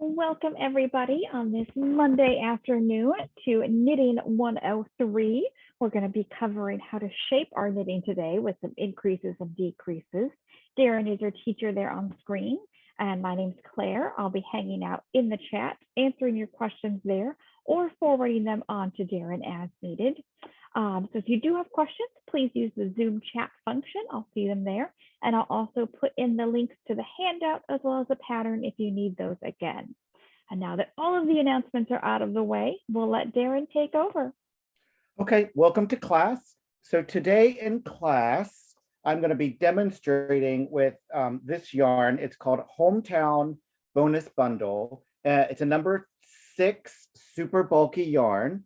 Welcome everybody on this Monday afternoon to Knitting 103. We're going to be covering how to shape our knitting today with some increases and decreases. Darren is your teacher there on screen, and my name's Claire. I'll be hanging out in the chat, answering your questions there, or forwarding them on to Darren as needed. So if you do have questions, please use the Zoom chat function. I'll see them there. And I'll also put in the links to the handout as well as the pattern if you need those again. And now that all of the announcements are out of the way, we'll let Darren take over. Okay, welcome to class. So today in class, I'm going to be demonstrating with this yarn. It's called Hometown Bonus Bundle. It's a number 6 super bulky yarn.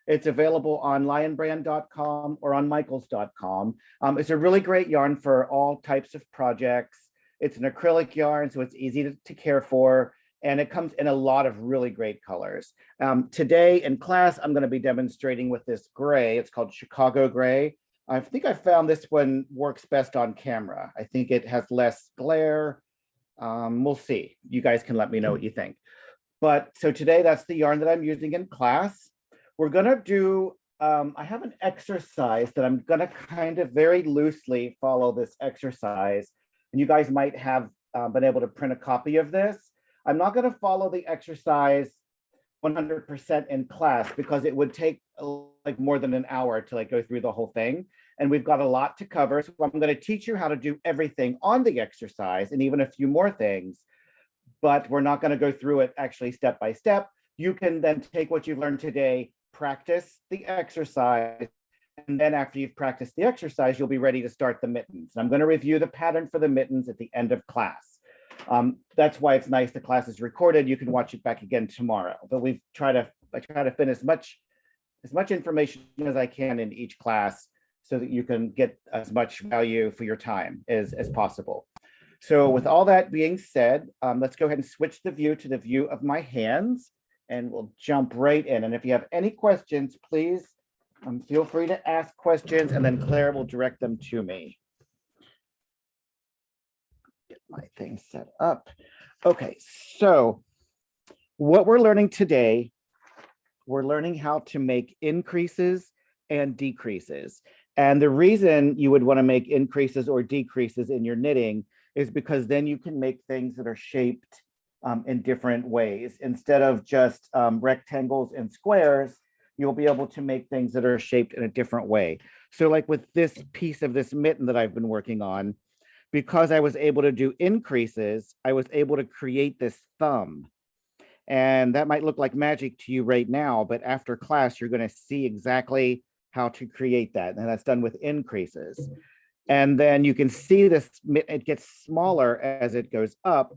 It's available on lionbrand.com or on michaels.com. It's a really great yarn for all types of projects. It's an acrylic yarn, so it's easy to care for, and it comes in a lot of really great colors. Today in class, I'm going to be demonstrating with this gray. It's called Chicago Gray. I think I found this one works best on camera. I think it has less glare. We'll see. You guys can let me know what you think. But so today, that's the yarn that I'm using in class. We're going to do, I have an exercise that I'm going to kind of very loosely follow this exercise. And you guys might have been able to print a copy of this. I'm not going to follow the exercise 100% in class because it would take like more than an hour to go through the whole thing. And we've got a lot to cover. So I'm going to teach you how to do everything on the exercise and even a few more things. But we're not going to go through it actually step by step. You can then take what you've learned today, practice the exercise, and then after you've practiced the exercise, you'll be ready to start the mittens. I'm going to review the pattern for the mittens at the end of class. That's why it's nice the class is recorded. You can watch it back again tomorrow. But I try to fit as much information as I can in each class so that you can get as much value for your time as possible. So with all that being said, let's go ahead and switch the view to the view of my hands, and we'll jump right in. And if you have any questions, please feel free to ask questions, and then Claire will direct them to me. Get my thing set up. Okay, so what we're learning today, we're learning how to make increases and decreases. And the reason you would want to make increases or decreases in your knitting is because then you can make things that are shaped in different ways. Instead of just rectangles and squares, you'll be able to make things that are shaped in a different way. So like with this piece of this mitten that I've been working on, because I was able to do increases, I was able to create this thumb. And that might look like magic to you right now, but after class, you're going to see exactly how to create that. And that's done with increases. And then you can see this, it gets smaller as it goes up,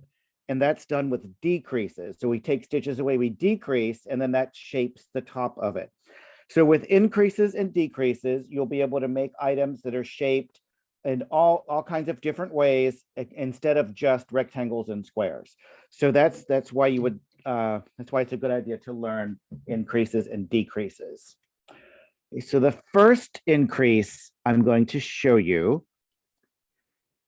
and that's done with decreases. So we take stitches away, we decrease, and then that shapes the top of it. So with increases and decreases, you'll be able to make items that are shaped in all kinds of different ways instead of just rectangles and squares. So that's why you would that's why it's a good idea to learn increases and decreases. So the first increase I'm going to show you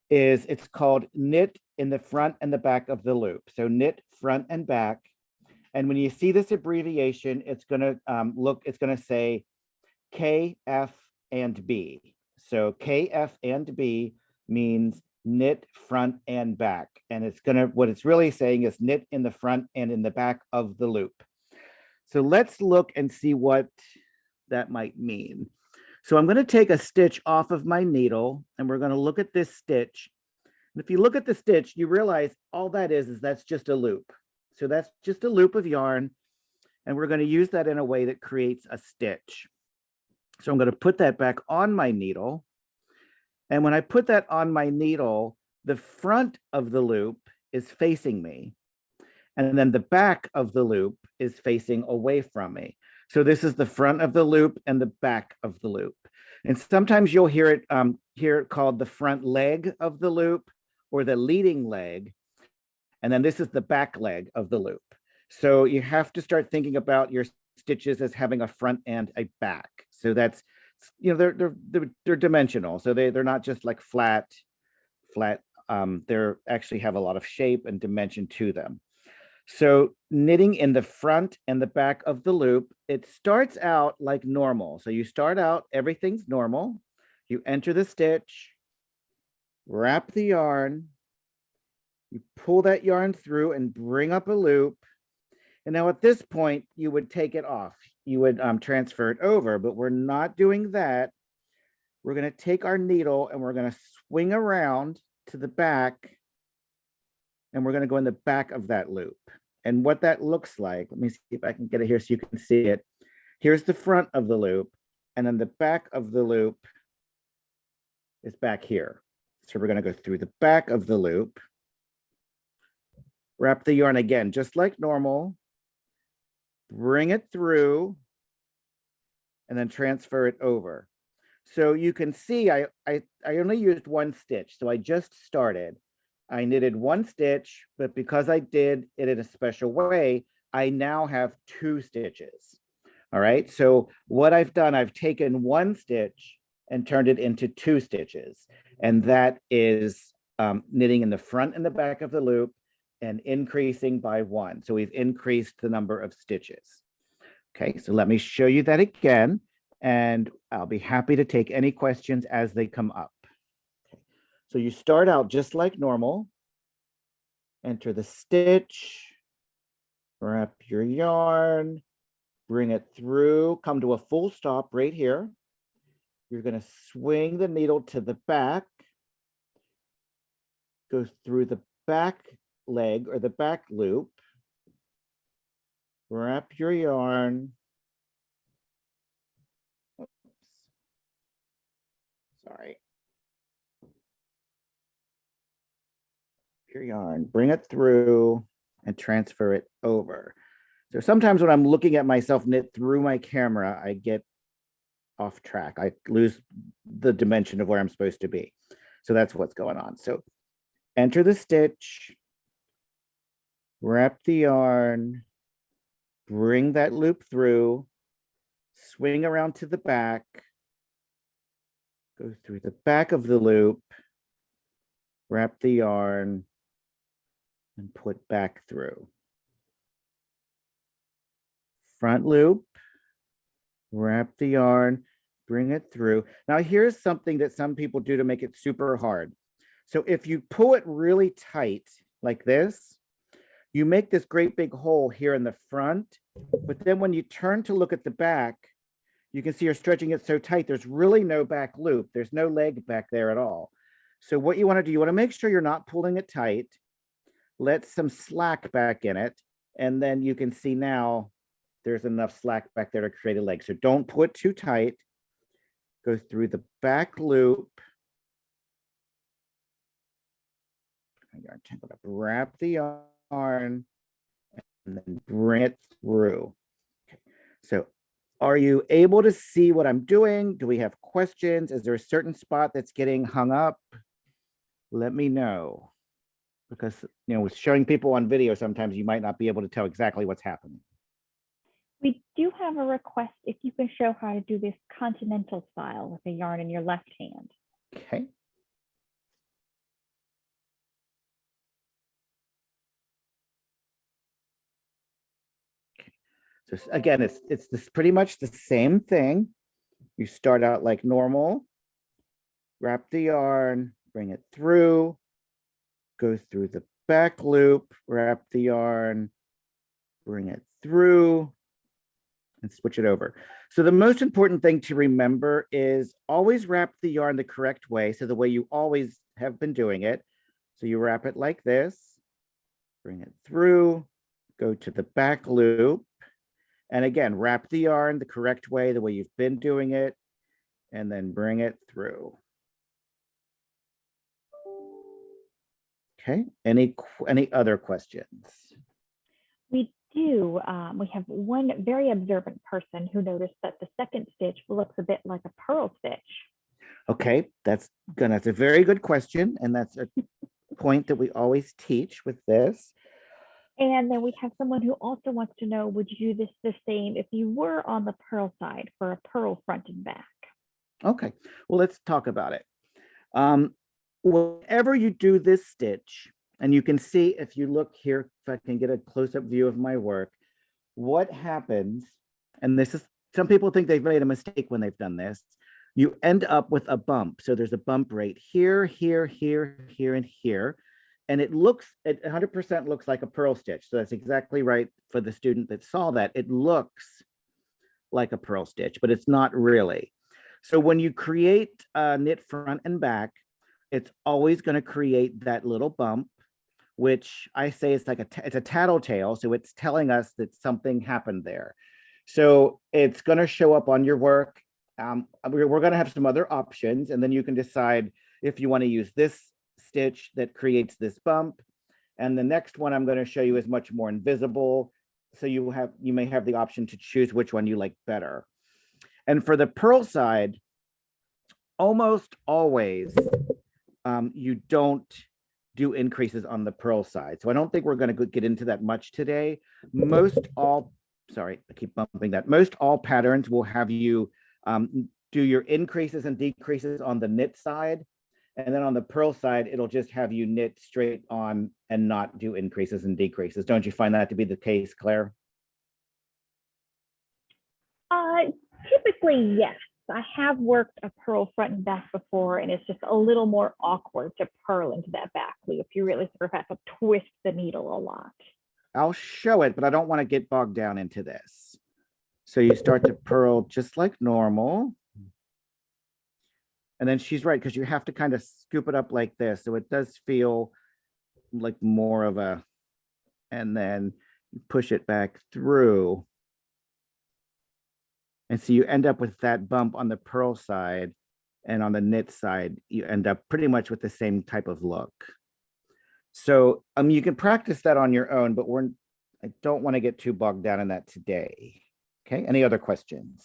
is it's called knit in the front and the back of the loop. So knit front and back. And when you see this abbreviation, it's going to say K, F, and B. So K, F, and B means knit front and back. And what it's really saying is knit in the front and in the back of the loop. So let's look and see what that might mean. So I'm going to take a stitch off of my needle, and we're going to look at this stitch. And if you look at the stitch, you realize all that is that's just a loop. So that's just a loop of yarn, and we're going to use that in a way that creates a stitch. So I'm going to put that back on my needle. And when I put that on my needle, the front of the loop is facing me. And then the back of the loop is facing away from me. So this is the front of the loop and the back of the loop. And sometimes you'll hear it called the front leg of the loop or the leading leg. And then this is the back leg of the loop. So you have to start thinking about your stitches as having a front and a back. So that's, they're dimensional. So they're not just like flat. They actually have a lot of shape and dimension to them. So knitting in the front and the back of the loop, it starts out like normal. So you start out, everything's normal. You enter the stitch, wrap the yarn, you pull that yarn through and bring up a loop. And now at this point, you would take it off. You would transfer it over, but we're not doing that. We're going to take our needle and we're going to swing around to the back, and we're going to go in the back of that loop. And what that looks like, let me see if I can get it here so you can see it. Here's the front of the loop, and then the back of the loop is back here. So we're going to go through the back of the loop, wrap the yarn again, just like normal, bring it through, and then transfer it over. So you can see I only used one stitch. So I just started. I knitted one stitch, but because I did it in a special way, I now have 2 stitches. All right. So what I've done, I've taken one stitch and turned it into 2 stitches. And that is knitting in the front and the back of the loop and increasing by 1. So we've increased the number of stitches. Okay, so let me show you that again, and I'll be happy to take any questions as they come up. Okay. So you start out just like normal, enter the stitch, wrap your yarn, bring it through, come to a full stop right here. You're going to swing the needle to the back, go through the back leg or the back loop, wrap your yarn. Oops. Sorry. Your yarn, bring it through and transfer it over. So sometimes when I'm looking at myself knit through my camera, I get off track. I lose the dimension of where I'm supposed to be. So that's what's going on. So enter the stitch, wrap the yarn, bring that loop through, swing around to the back, go through the back of the loop, wrap the yarn, and put back through. Front loop, wrap the yarn, bring it through. Now here's something that some people do to make it super hard. So if you pull it really tight like this, you make this great big hole here in the front, but then when you turn to look at the back, you can see you're stretching it so tight, there's really no back loop. There's no leg back there at all. So what you want to do, you want to make sure you're not pulling it tight, let some slack back in it, and then you can see now there's enough slack back there to create a leg. So don't pull it too tight. Go through the back loop. Yarn tangled up. Wrap the yarn and then bring it through. Okay. So are you able to see what I'm doing? Do we have questions? Is there a certain spot that's getting hung up? Let me know. Because, with showing people on video, sometimes you might not be able to tell exactly what's happening. We do have a request if you can show how to do this continental style with the yarn in your left hand. Okay. So again, it's this pretty much the same thing. You start out like normal, wrap the yarn, bring it through, go through the back loop, wrap the yarn, bring it through, and switch it over. So the most important thing to remember is always wrap the yarn the correct way. So the way you always have been doing it. So you wrap it like this, bring it through, go to the back loop, and again, wrap the yarn the correct way, the way you've been doing it, and then bring it through. Okay, any other questions? We do. We have one very observant person who noticed that the second stitch looks a bit like a purl stitch. Okay, that's a very good question, and that's a point that we always teach with this. And then we have someone who also wants to know, would you do this the same if you were on the purl side for a purl front and back? Okay, well, let's talk about it. Whenever you do this stitch, And you can see, if you look here, if I can get a close-up view of my work, what happens, and this is, some people think they've made a mistake when they've done this, you end up with a bump. So there's a bump right here, here, here, here, and here. And it 100% looks like a purl stitch. So that's exactly right for the student that saw that. It looks like a purl stitch, but it's not really. So when you create a knit front and back, it's always going to create that little bump, which I say it's like it's a tattletale. So it's telling us that something happened there. So it's going to show up on your work. We're going to have some other options, and then you can decide if you want to use this stitch that creates this bump. And the next one I'm going to show you is much more invisible. So you may have the option to choose which one you like better. And for the purl side, almost always you don't do increases on the purl side. So I don't think we're going to get into that much today. Sorry, I keep bumping that. Most all patterns will have you do your increases and decreases on the knit side. And then on the purl side, it'll just have you knit straight on and not do increases and decreases. Don't you find that to be the case, Claire? Typically, yes. I have worked a purl front and back before, and it's just a little more awkward to purl into that back loop. You really sort of have to twist the needle a lot. I'll show it, but I don't want to get bogged down into this. So you start to purl just like normal. And then she's right, because you have to kind of scoop it up like this. So it does feel like more of a, and then you push it back through. And so you end up with that bump on the purl side, and on the knit side, you end up pretty much with the same type of look. So you can practice that on your own, but I don't want to get too bogged down in that today. Okay, any other questions?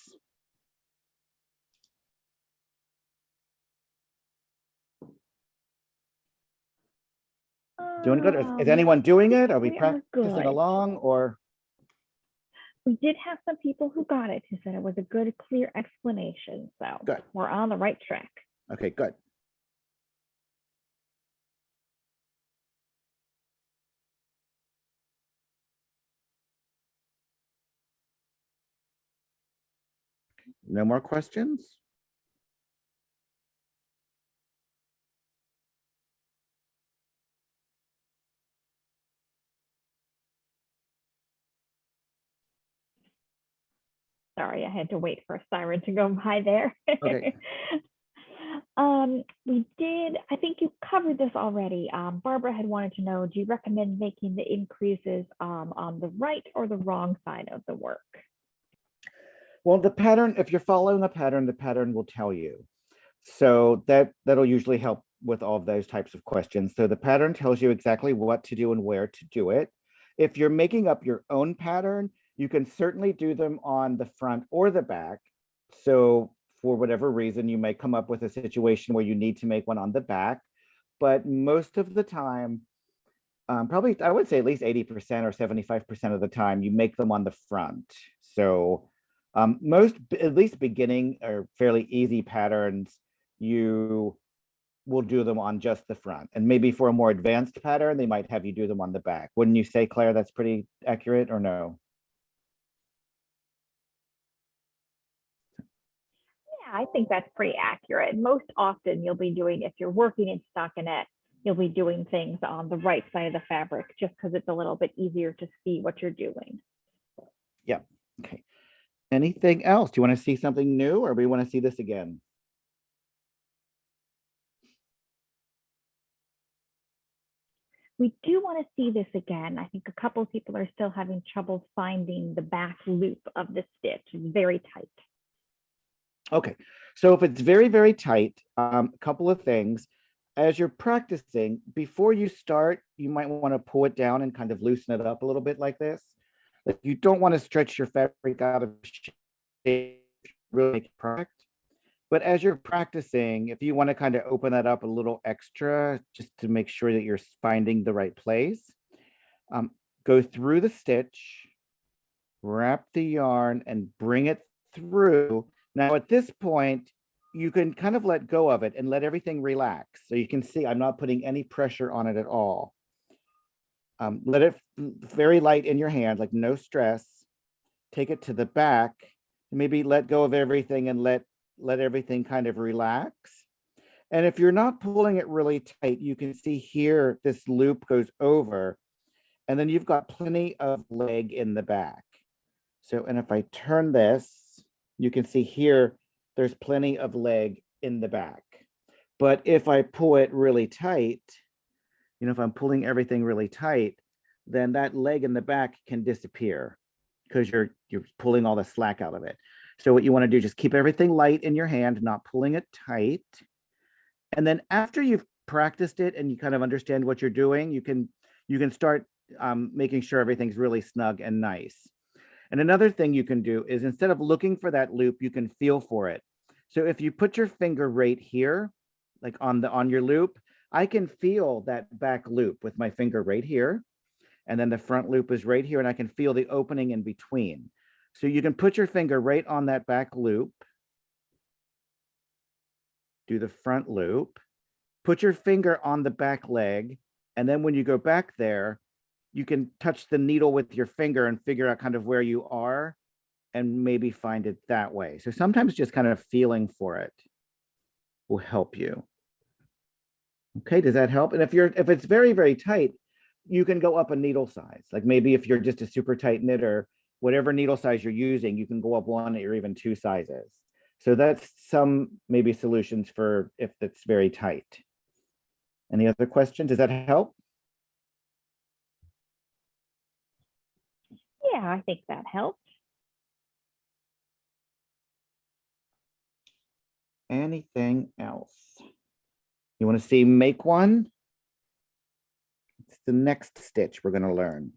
Do you want to go to, is anyone doing it? Are we practicing along, or? We did have some people who got it, who said it was a good, clear explanation. So good. We're on the right track. Okay, good. No more questions? Sorry, I had to wait for a siren to go by there. Okay. We did, I think you covered this already. Barbara had wanted to know, do you recommend making the increases on the right or the wrong side of the work? Well, the pattern, if you're following a pattern, the pattern will tell you. So that'll usually help with all of those types of questions. So the pattern tells you exactly what to do and where to do it. If you're making up your own pattern, you can certainly do them on the front or the back. So for whatever reason, you may come up with a situation where you need to make one on the back, but most of the time, probably I would say at least 80% or 75% of the time, you make them on the front. So most, at least beginning or fairly easy patterns, you will do them on just the front. And maybe for a more advanced pattern, they might have you do them on the back. Wouldn't you say, Claire, that's pretty accurate, or no? I think that's pretty accurate. Most often you'll be doing, if you're working in stockinette, you'll be doing things on the right side of the fabric just because it's a little bit easier to see what you're doing. Yeah, okay. Anything else? Do you want to see something new, or we want to see this again? We do want to see this again. I think a couple of people are still having trouble finding the back loop of the stitch. It's very tight. Okay, so if it's very, very tight, a couple of things. As you're practicing, before you start, you might want to pull it down and kind of loosen it up a little bit like this. Like, you don't want to stretch your fabric out of shape, really make it perfect. But as you're practicing, if you want to kind of open that up a little extra, just to make sure that you're finding the right place, go through the stitch, wrap the yarn, and bring it through. Now, at this point, you can kind of let go of it and let everything relax. So you can see I'm not putting any pressure on it at all. let it very light in your hand, like no stress. Take it to the back, maybe let go of everything and let everything kind of relax. And if you're not pulling it really tight, you can see here, this loop goes over, and then you've got plenty of leg in the back. So, and if I turn this, you can see here, there's plenty of leg in the back. But if I pull it really tight, you know, if I'm pulling everything really tight, then that leg in the back can disappear because you're pulling all the slack out of it. So what you want to do is just keep everything light in your hand, not pulling it tight. And then after you've practiced it and you kind of understand what you're doing, you can start making sure everything's really snug and nice. And another thing you can do is instead of looking for that loop, you can feel for it. So if you put your finger right here, like on your loop, I can feel that back loop with my finger right here. And then the front loop is right here, and I can feel the opening in between. So you can put your finger right on that back loop, do the front loop, put your finger on the back leg, and then when you go back there, you can touch the needle with your finger and figure out kind of where you are and maybe find it that way. So sometimes just kind of feeling for it will help you. Okay, does that help? And if it's very, very tight, you can go up a needle size. Like maybe if you're just a super tight knitter, whatever needle size you're using, you can go up 1 or even 2 sizes. So that's some maybe solutions for if it's very tight. Any other questions? Does that help? Yeah, I think that helps. Anything else? You want to see make one? It's the next stitch we're going to learn.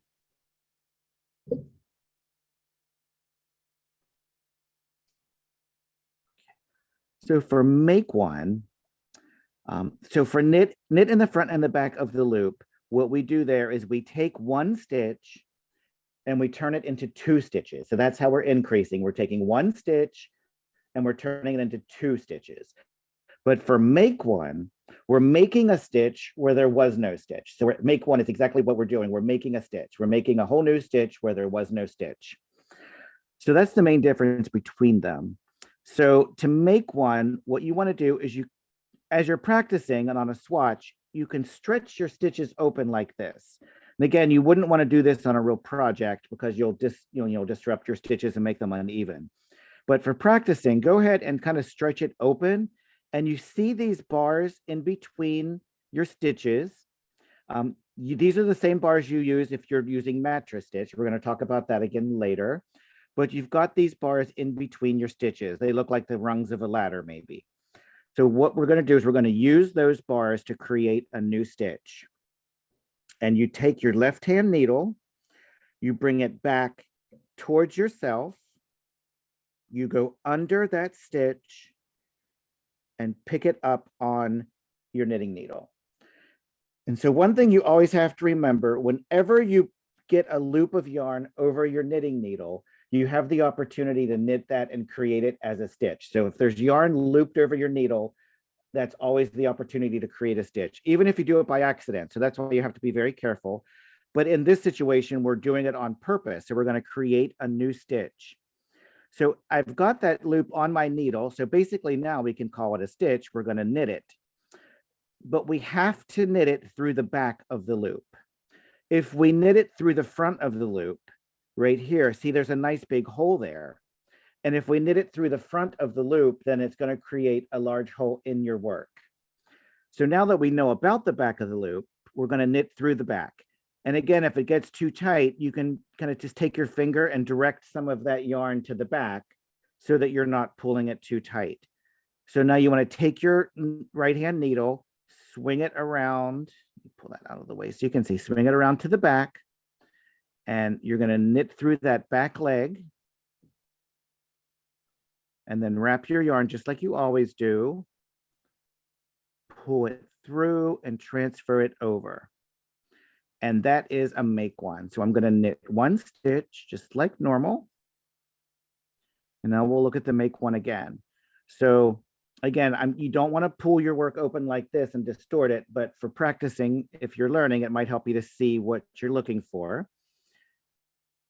So for make one, so for knit in the front and the back of the loop, what we do there is we take 1 stitch and we turn it into 2 stitches. So that's how we're increasing. We're taking 1 stitch and we're turning it into 2 stitches. But for make one, we're making a stitch where there was no stitch. So make one is exactly what we're doing. We're making a stitch. We're making a whole new stitch where there was no stitch. So that's the main difference between them. So to make one, what you want to do is as you're practicing and on a swatch, you can stretch your stitches open like this. And again, you wouldn't want to do this on a real project because you'll disrupt your stitches and make them uneven. But for practicing, go ahead and kind of stretch it open. And you see these bars in between your stitches. These are the same bars you use if you're using mattress stitch. We're going to talk about that again later. But you've got these bars in between your stitches. They look like the rungs of a ladder, maybe. So what we're going to do is we're going to use those bars to create a new stitch. And you take your left-hand needle, you bring it back towards yourself, you go under that stitch, and pick it up on your knitting needle. And so one thing you always have to remember, whenever you get a loop of yarn over your knitting needle, you have the opportunity to knit that and create it as a stitch. So if there's yarn looped over your needle, that's always the opportunity to create a stitch, even if you do it by accident. So that's why you have to be very careful. But in this situation, we're doing it on purpose. So we're going to create a new stitch. So I've got that loop on my needle. So basically now we can call it a stitch. We're going to knit it. But we have to knit it through the back of the loop. If we knit it through the front of the loop, right here, see there's a nice big hole there. And if we knit it through the front of the loop, then it's going to create a large hole in your work. So now that we know about the back of the loop, we're going to knit through the back. And again, if it gets too tight, you can kind of just take your finger and direct some of that yarn to the back so that you're not pulling it too tight. So now you want to take your right-hand needle, swing it around, pull that out of the way so you can see, swing it around to the back, and you're going to knit through that back leg, and then wrap your yarn just like you always do, pull it through and transfer it over. And that is a make one. So I'm going to knit 1 stitch just like normal. And now we'll look at the make one again. So again, you don't want to pull your work open like this and distort it, but for practicing, if you're learning, it might help you to see what you're looking for.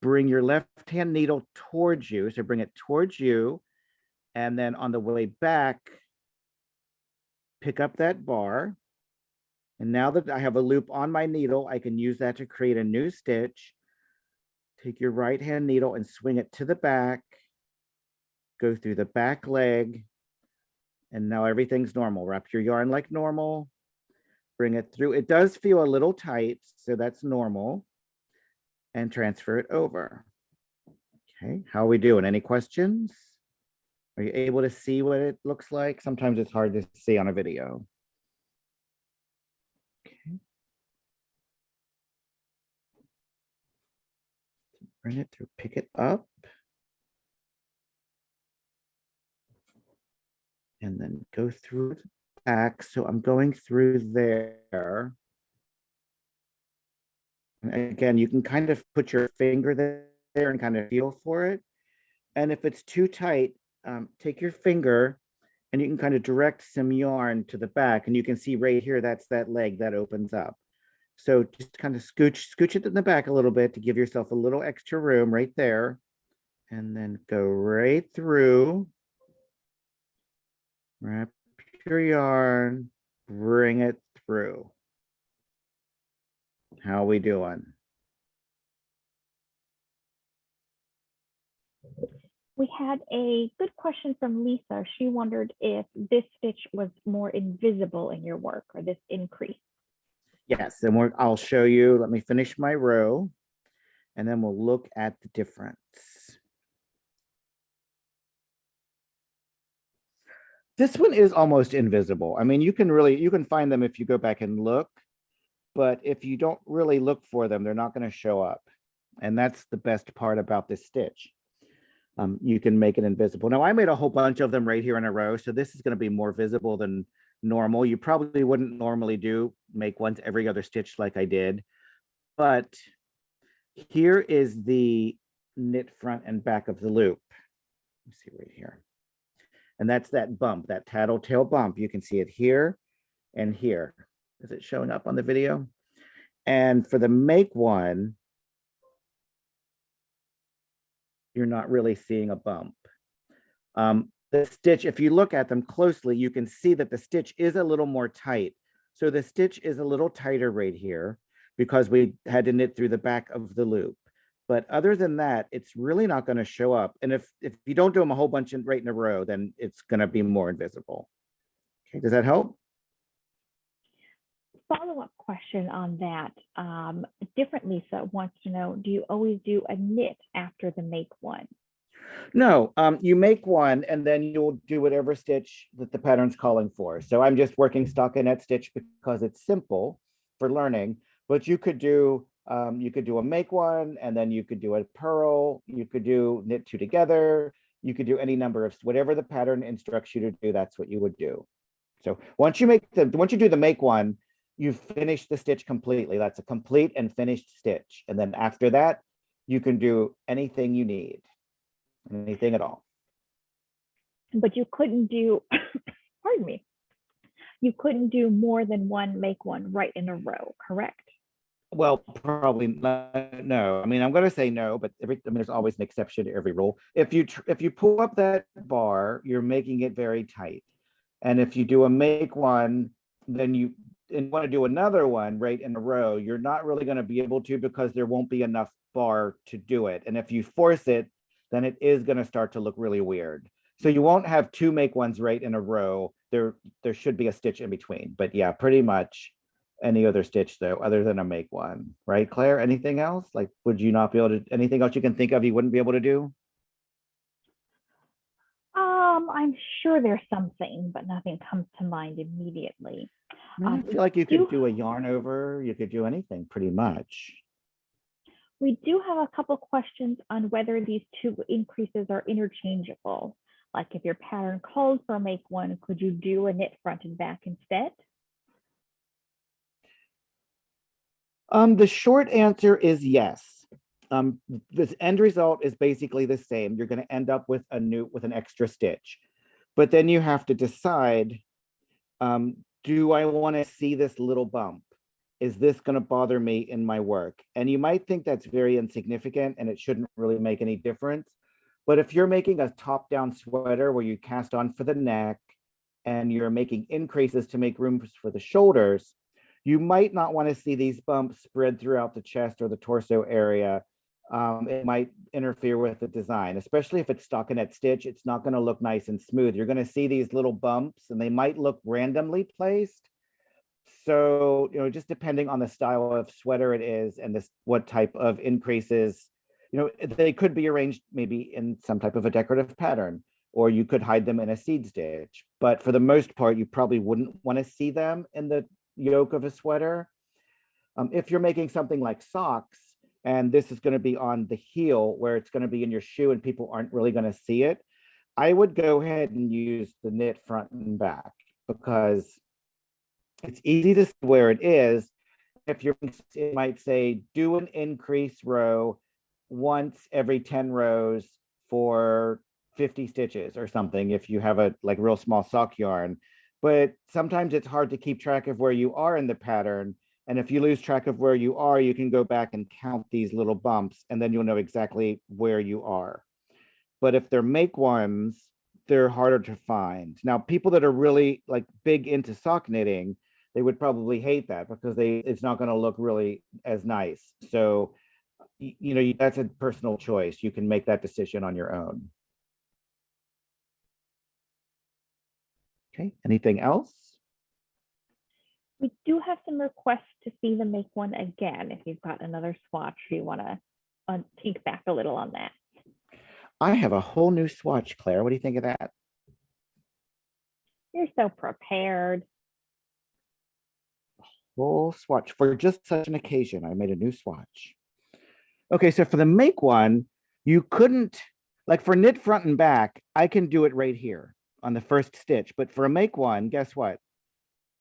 Bring your left hand needle towards you. So bring it towards you. And then on the way back, pick up that bar. And now that I have a loop on my needle, I can use that to create a new stitch. Take your right hand needle and swing it to the back. Go through the back leg. And now everything's normal. Wrap your yarn like normal. Bring it through. It does feel a little tight, so that's normal. And transfer it over. Okay, how are we doing? Any questions? Are you able to see what it looks like? Sometimes it's hard to see on a video. Okay. Bring it through, pick it up. And then go through the back. So I'm going through there. And again, you can kind of put your finger there and kind of feel for it. And if it's too tight, take your finger and you can kind of direct some yarn to the back. And you can see right here, that's that leg that opens up. So just kind of scooch it in the back a little bit to give yourself a little extra room right there. And then go right through. Wrap your yarn, bring it through. How are we doing? We had a good question from Lisa. She wondered if this stitch was more invisible in your work, or this increase. Yes, and I'll show you. Let me finish my row, and then we'll look at the difference. This one is almost invisible. I mean, you can find them if you go back and look, but if you don't really look for them, they're not going to show up. And that's the best part about this stitch. You can make it invisible. Now, I made a whole bunch of them right here in a row, so this is going to be more visible than normal. You probably wouldn't normally make ones every other stitch like I did, but here is the knit front and back of the loop. Let's see right here. And that's that bump, that tattletale bump. You can see it here and here. Is it showing up on the video? And for the make one, you're not really seeing a bump. The stitch, if you look at them closely, you can see that the stitch is a little more tight. So the stitch is a little tighter right here because we had to knit through the back of the loop. But other than that, it's really not going to show up. And if you don't do them a whole bunch right in a row, then it's going to be more invisible. Okay, does that help? Follow-up question on that. Different Lisa wants to know, do you always do a knit after the make one? No, you make one and then you'll do whatever stitch that the pattern's calling for. So I'm just working stockinette stitch because it's simple for learning, but you could do a make one and then you could do a purl, you could do knit two together, you could do any number of whatever the pattern instructs you to do, that's what you would do. So once you do the make one, you've finished the stitch completely. That's a complete and finished stitch. And then after that, you can do anything you need. Anything at all. But you couldn't do, pardon me, you couldn't do more than one make one right in a row, correct? Well, probably not, no. I mean, I'm going to say no, but there's always an exception to every rule. If you pull up that bar, you're making it very tight. And if you do a make one, then you want to do another one right in a row, you're not really going to be able to because there won't be enough bar to do it. And if you force it, then it is going to start to look really weird. So you won't have two make ones right in a row. There should be a stitch in between. But yeah, pretty much any other stitch though, other than a make one. Right, Claire? Anything else? Like, would you not be able to, anything else you can think of you wouldn't be able to do? I'm sure there's something, but nothing comes to mind immediately. I feel like you could do a yarn over, you could do anything pretty much. We do have a couple questions on whether these two increases are interchangeable. Like if your pattern calls for make one, could you do a knit front and back instead? The short answer is yes. The end result is basically the same. You're going to end up with an extra stitch. But then you have to decide, do I want to see this little bump? Is this going to bother me in my work? And you might think that's very insignificant and it shouldn't really make any difference. But if you're making a top-down sweater where you cast on for the neck and you're making increases to make room for the shoulders, you might not want to see these bumps spread throughout the chest or the torso area. It might interfere with the design, especially if it's stockinette stitch. It's not going to look nice and smooth. You're going to see these little bumps and they might look randomly placed. So, just depending on the style of sweater it is and this what type of increases, they could be arranged maybe in some type of a decorative pattern, or you could hide them in a seed stitch. But for the most part, you probably wouldn't want to see them in the yoke of a sweater. If you're making something like socks, and this is going to be on the heel where it's going to be in your shoe and people aren't really going to see it, I would go ahead and use the knit front and back because it's easy to see where it is. If you're, it might say, do an increase row once every 10 rows for 50 stitches or something, if you have a like real small sock yarn. But sometimes it's hard to keep track of where you are in the pattern. And if you lose track of where you are, you can go back and count these little bumps, and then you'll know exactly where you are. But if they're make ones, they're harder to find. Now, people that are really like big into sock knitting, they would probably hate that because it's not going to look really as nice. So, that's a personal choice. You can make that decision on your own. Okay, anything else? We do have some requests to see the make one again. If you've got another swatch, you want to think back a little on that. I have a whole new swatch, Claire. What do you think of that? You're so prepared. Whole swatch for just such an occasion. I made a new swatch. Okay, so for the make one, you couldn't, like for knit front and back, I can do it right here on the first stitch. But for a make one, guess what?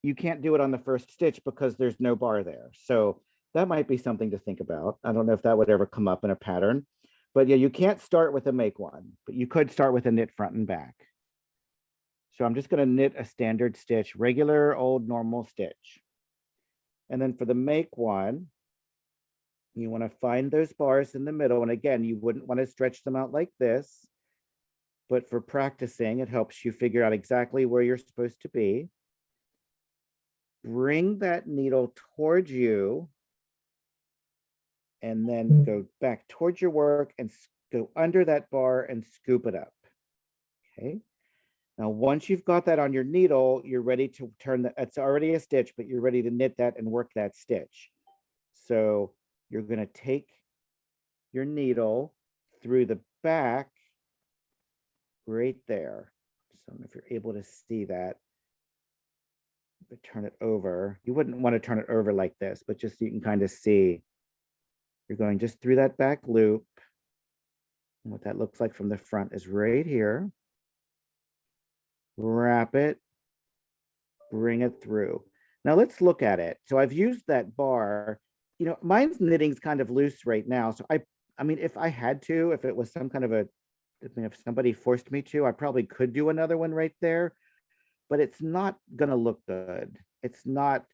You can't do it on the first stitch because there's no bar there. So that might be something to think about. I don't know if that would ever come up in a pattern. But yeah, you can't start with a make one, but you could start with a knit front and back. So I'm just going to knit a standard stitch, regular old normal stitch. And then for the make one, you want to find those bars in the middle. And again, you wouldn't want to stretch them out like this, but for practicing, it helps you figure out exactly where you're supposed to be. Bring that needle towards you and then go back towards your work and go under that bar and scoop it up. Okay. Now, once you've got that on your needle, you're ready to turn that. It's already a stitch, but you're ready to knit that and work that stitch. So you're going to take your needle through the back right there. So I don't know if you're able to see that. But turn it over. You wouldn't want to turn it over like this, but just so you can kind of see. You're going just through that back loop. And what that looks like from the front is right here. Wrap it, bring it through. Now let's look at it. So I've used that bar. Mine's knitting's kind of loose right now. So I mean, if I had to, if it was some kind of if somebody forced me to, I probably could do another one right there, but it's not gonna look good. It's not.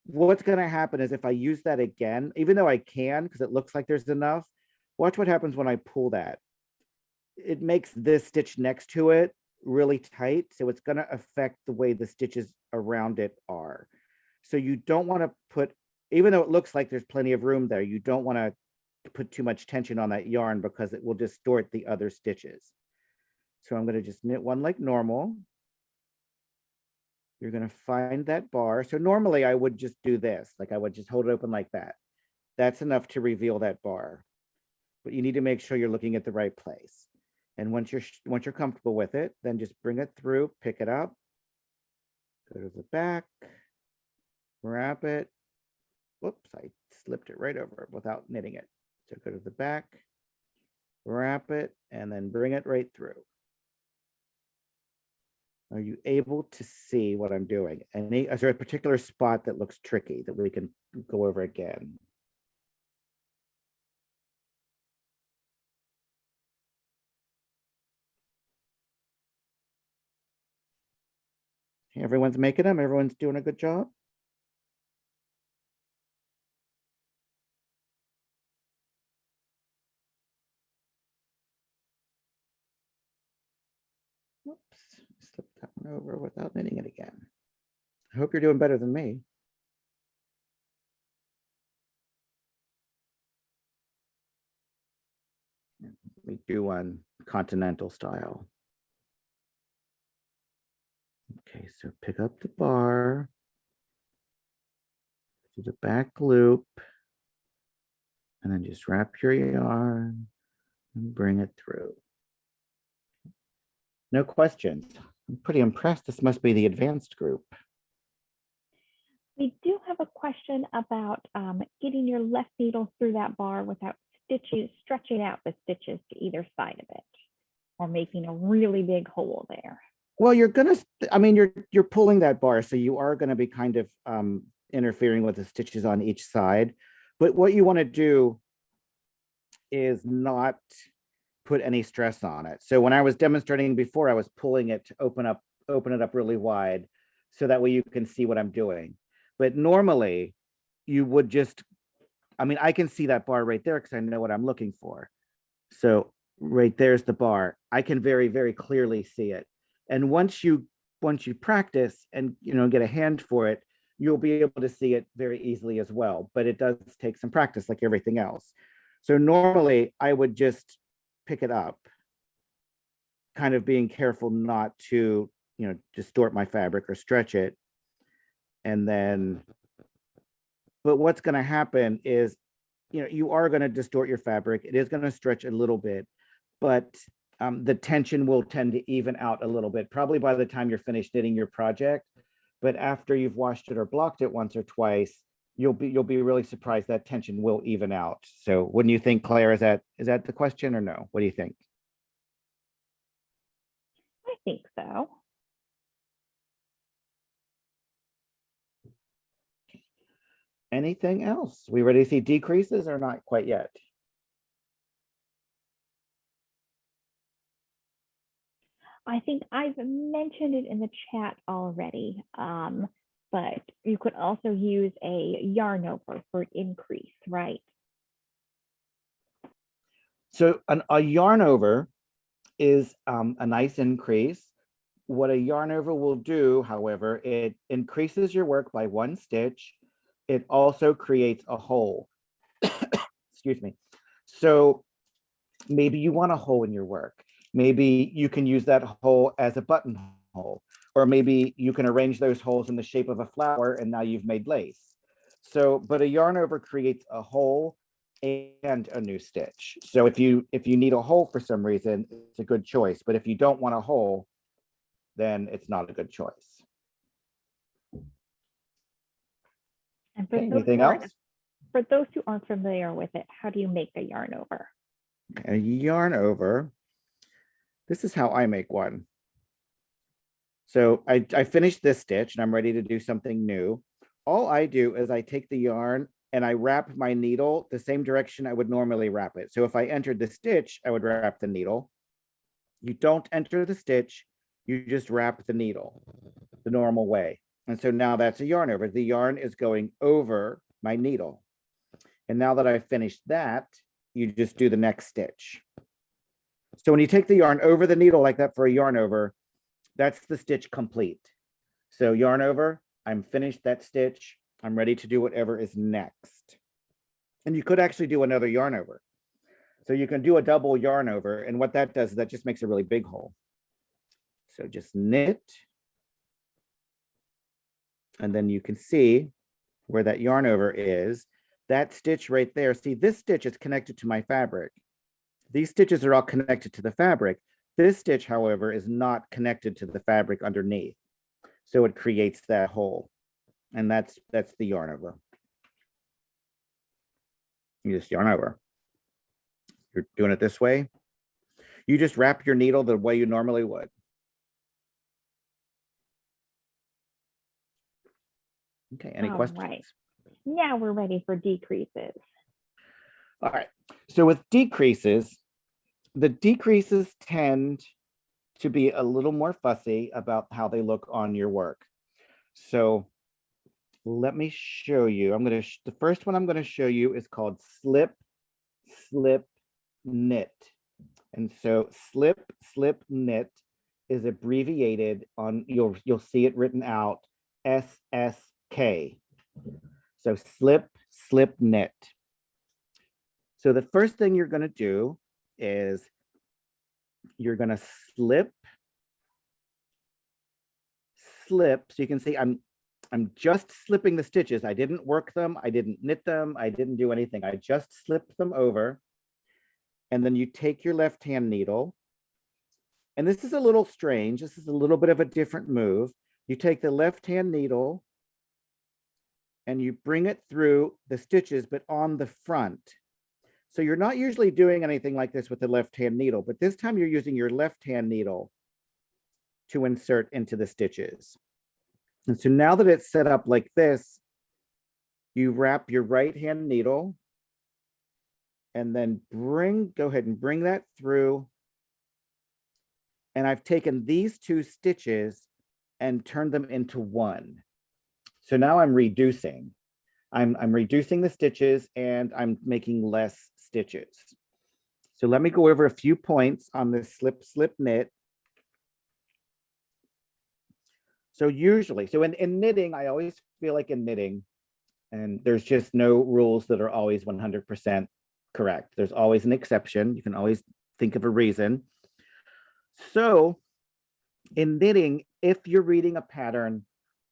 What's gonna happen is if I use that again, even though I can, because it looks like there's enough, watch what happens when I pull that. It makes this stitch next to it really tight. So it's going to affect the way the stitches around it are. So you don't want to put, even though it looks like there's plenty of room there, you don't want to put too much tension on that yarn because it will distort the other stitches. So I'm going to just knit one like normal. You're going to find that bar. So normally I would just do this, like I would just hold it open like that. That's enough to reveal that bar. But you need to make sure you're looking at the right place. And once you're comfortable with it, then just bring it through, pick it up, go to the back, wrap it. Whoops, I slipped it right over without knitting it. So go to the back, wrap it, and then bring it right through. Are you able to see what I'm doing? Is there a particular spot that looks tricky that we can go over again? Everyone's making them. Everyone's doing a good job. Oops, slipped that one over without knitting it again. I hope you're doing better than me. We do one continental style. Okay, so pick up the bar, do the back loop, and then just wrap your yarn and bring it through. No questions. I'm pretty impressed. This must be the advanced group. We do have a question about getting your left needle through that bar without stretching out the stitches to either side of it, or making a really big hole there. Well, you're pulling that bar, so you are gonna be kind of interfering with the stitches on each side. But what you wanna do is not put any stress on it. So when I was demonstrating before, I was pulling it to open it up really wide, so that way you can see what I'm doing. But normally you would just, I can see that bar right there because I know what I'm looking for. So right there's the bar. I can very, very clearly see it. And once you practice and get a hand for it, you'll be able to see it very easily as well. But it does take some practice like everything else. So normally I would just pick it up, kind of being careful not to, distort my fabric or stretch it. And then, but what's going to happen is, you are going to distort your fabric. It is going to stretch a little bit, but the tension will tend to even out a little bit, probably by the time you're finished knitting your project. But after you've washed it or blocked it once or twice, you'll be really surprised that tension will even out. So wouldn't you think, Claire, is that the question or no? What do you think? I think so. Anything else? We ready to see decreases or not quite yet? I think I've mentioned it in the chat already, but you could also use a yarn over for increase, right? So a yarn over is a nice increase. What a yarn over will do, however, it increases your work by 1 stitch. It also creates a hole. Excuse me. So maybe you want a hole in your work. Maybe you can use that hole as a buttonhole, or maybe you can arrange those holes in the shape of a flower and now you've made lace. So, but a yarn over creates a hole and a new stitch. So if you need a hole for some reason, it's a good choice. But if you don't want a hole, then it's not a good choice. And for anything else? For those who aren't familiar with it, how do you make a yarn over? A yarn over. This is how I make one. So I finished this stitch and I'm ready to do something new. All I do is I take the yarn and I wrap my needle the same direction I would normally wrap it. So if I entered the stitch, I would wrap the needle. You don't enter the stitch, you just wrap the needle the normal way. And so now that's a yarn over. The yarn is going over my needle. And now that I've finished that, you just do the next stitch. So when you take the yarn over the needle like that for a yarn over, that's the stitch complete. So yarn over, I'm finished that stitch. I'm ready to do whatever is next. And you could actually do another yarn over. So you can do a double yarn over. And what that does is that just makes a really big hole. So just knit. And then you can see where that yarn over is. That stitch right there. See, this stitch is connected to my fabric. These stitches are all connected to the fabric. This stitch, however, is not connected to the fabric underneath. So it creates that hole. And that's the yarn over. You just yarn over. You're doing it this way. You just wrap your needle the way you normally would. Okay, any questions? Right. Now we're ready for decreases. All right. So with decreases, the decreases tend to be a little more fussy about how they look on your work. So let me show you. The first one I'm going to show you is called slip, slip, knit. And so slip, slip, knit is abbreviated on, you'll see it written out SSK. So slip, slip, knit. So the first thing you're going to do is you're going to slip, slip. So you can see I'm just slipping the stitches. I didn't work them. I didn't knit them. I didn't do anything. I just slipped them over. And then you take your left-hand needle. And this is a little strange. This is a little bit of a different move. You take the left-hand needle and you bring it through the stitches, but on the front. So you're not usually doing anything like this with the left-hand needle, but this time you're using your left-hand needle to insert into the stitches. And so now that it's set up like this, you wrap your right-hand needle and then go ahead and bring that through. And I've taken these two stitches and turned them into one. So now I'm reducing. I'm reducing the stitches and I'm making less stitches. So let me go over a few points on this slip, slip, knit. So usually, in knitting, I always feel like in knitting, and there's just no rules that are always 100% correct. There's always an exception. You can always think of a reason. So in knitting, if you're reading a pattern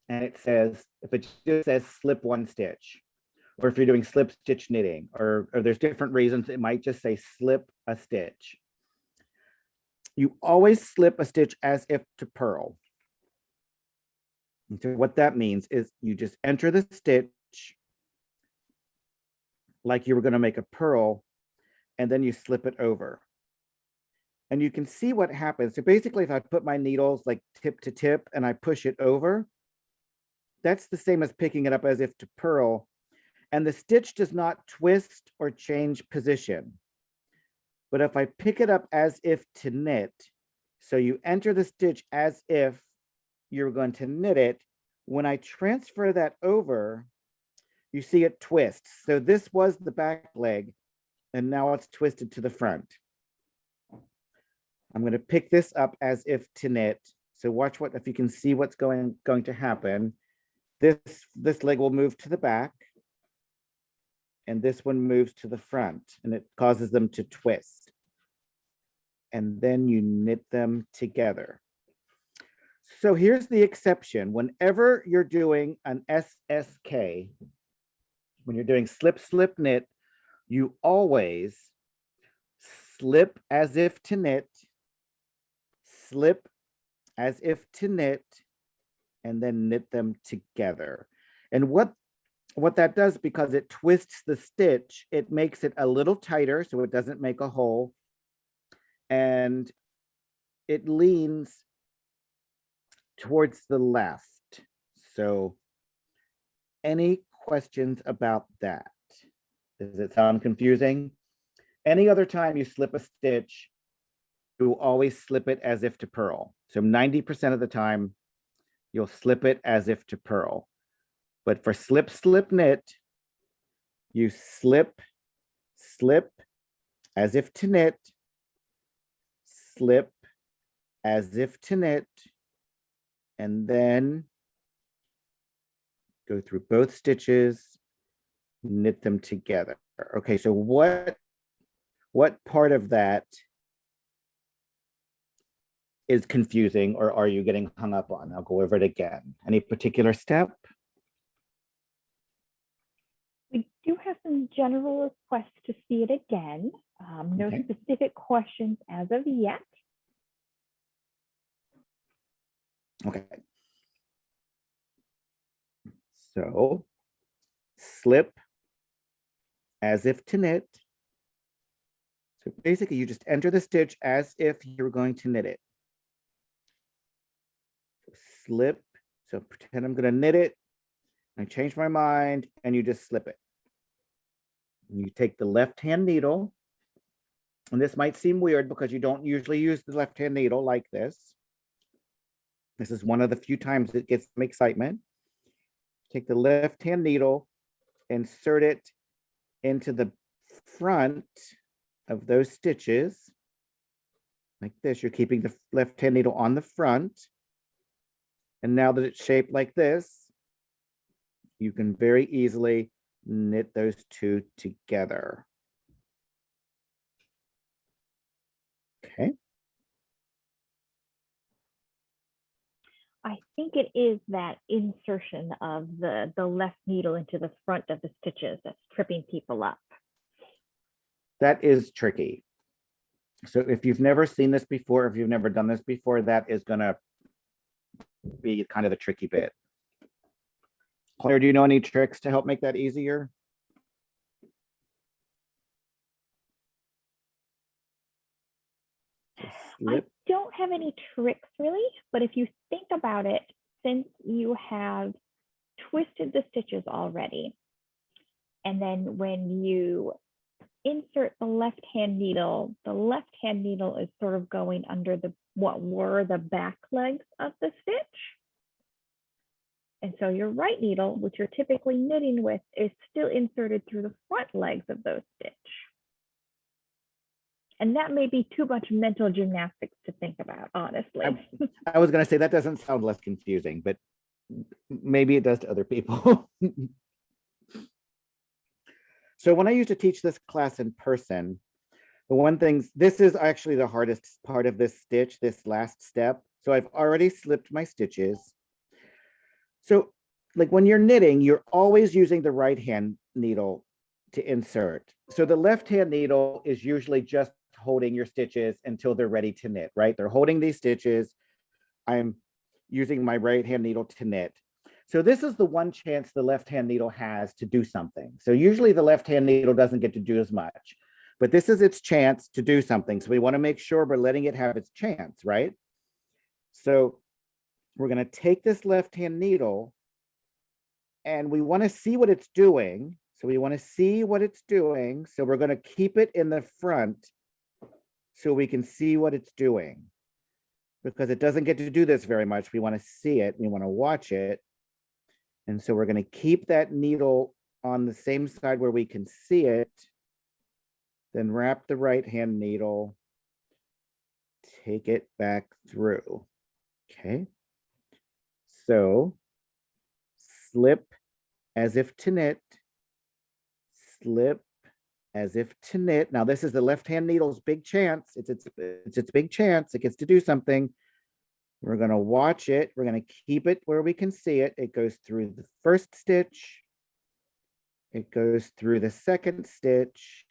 and if it just says slip one stitch, or if you're doing slip stitch knitting, or there's different reasons, it might just say slip a stitch. You always slip a stitch as if to purl. And so what that means is you just enter the stitch like you were going to make a purl, and then you slip it over. And you can see what happens. So basically, if I put my needles like tip to tip and I push it over, that's the same as picking it up as if to purl. And the stitch does not twist or change position. But if I pick it up as if to knit, so you enter the stitch as if you're going to knit it, when I transfer that over, you see it twists. So this was the back leg, and now it's twisted to the front. I'm going to pick this up as if to knit. So watch if you can see what's going to happen. This leg will move to the back, and this one moves to the front, and it causes them to twist. And then you knit them together. So here's the exception. Whenever you're doing an SSK, when you're doing slip, slip, knit, you always slip as if to knit, slip as if to knit, and then knit them together. And what that does, because it twists the stitch, it makes it a little tighter so it doesn't make a hole, and it leans towards the left. So any questions about that? Does it sound confusing? Any other time you slip a stitch, you always slip it as if to purl. So 90% of the time, you'll slip it as if to purl. But for slip, slip, knit, you slip, slip as if to knit, slip as if to knit, and then go through both stitches, knit them together. Okay, so what part of that is confusing, or are you getting hung up on? I'll go over it again. Any particular step? We do have some general requests to see it again. No Okay. specific questions as of yet. Okay. So slip as if to knit. So basically you just enter the stitch as if you're going to knit it. Slip, so pretend I'm going to knit it. I change my mind and you just slip it. And you take the left-hand needle, and this might seem weird because you don't usually use the left-hand needle like this. This is one of the few times it gets some excitement. take the left-hand needle, insert it into the front of those stitches. Like this, you're keeping the left-hand needle on the front. And now that it's shaped like this, you can very easily knit those two together. Okay. I think it is that insertion of the left needle into the front of the stitches that's tripping people up. That is tricky. So if you've never seen this before, if you've never done this before, that is going to be kind of the tricky bit. Claire, do you know any tricks to help make that easier? I don't have any tricks really, but if you think about it, since you have twisted the stitches already, and then when you insert the left-hand needle is sort of going under what were the back legs of the stitch. And so your right needle, which you're typically knitting with, is still inserted through the front legs of those stitch. And that may be too much mental gymnastics to think about, honestly. I was going to say that doesn't sound less confusing, but maybe it does to other people. So when I used to teach this class in person, the one thing, this is actually the hardest part of this stitch, this last step. So I've already slipped my stitches. So like when you're knitting, you're always using the right hand needle to insert. So the left hand needle is usually just holding your stitches until they're ready to knit, right? They're holding these stitches. I'm using my right hand needle to knit. So this is the one chance the left hand needle has to do something. So usually the left hand needle doesn't get to do as much, but this is its chance to do something. So we want to make sure we're letting it have its chance, right? So we're going to take this left hand needle and we want to see what it's doing. So we want to see what it's doing. So we're going to keep it in the front so we can see what it's doing, because it doesn't get to do this very much. We want to see it. We want to watch it. And so we're going to keep that needle on the same side where we can see it, then wrap the right hand needle, take it back through. Okay. So slip as if to knit, slip as if to knit. Now this is the left hand needle's big chance. It's its big chance. It gets to do something. We're going to watch it. We're going to keep it where we can see it. It goes through the first stitch. It goes through the second stitch.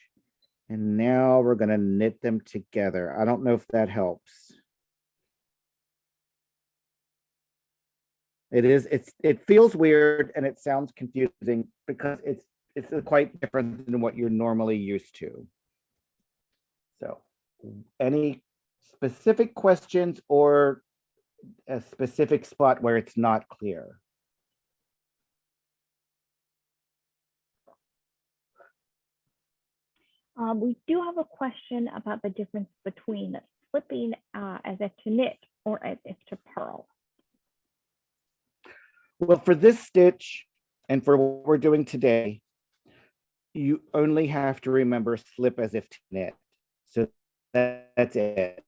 And now we're going to knit them together. I don't know if that helps. It feels weird and it sounds confusing because it's quite different than what you're normally used to. So any specific questions or a specific spot where it's not clear? We do have a question about the difference between slipping as if to knit or as if to purl. Well, for this stitch and for what we're doing today, you only have to remember slip as if to knit. So that's it.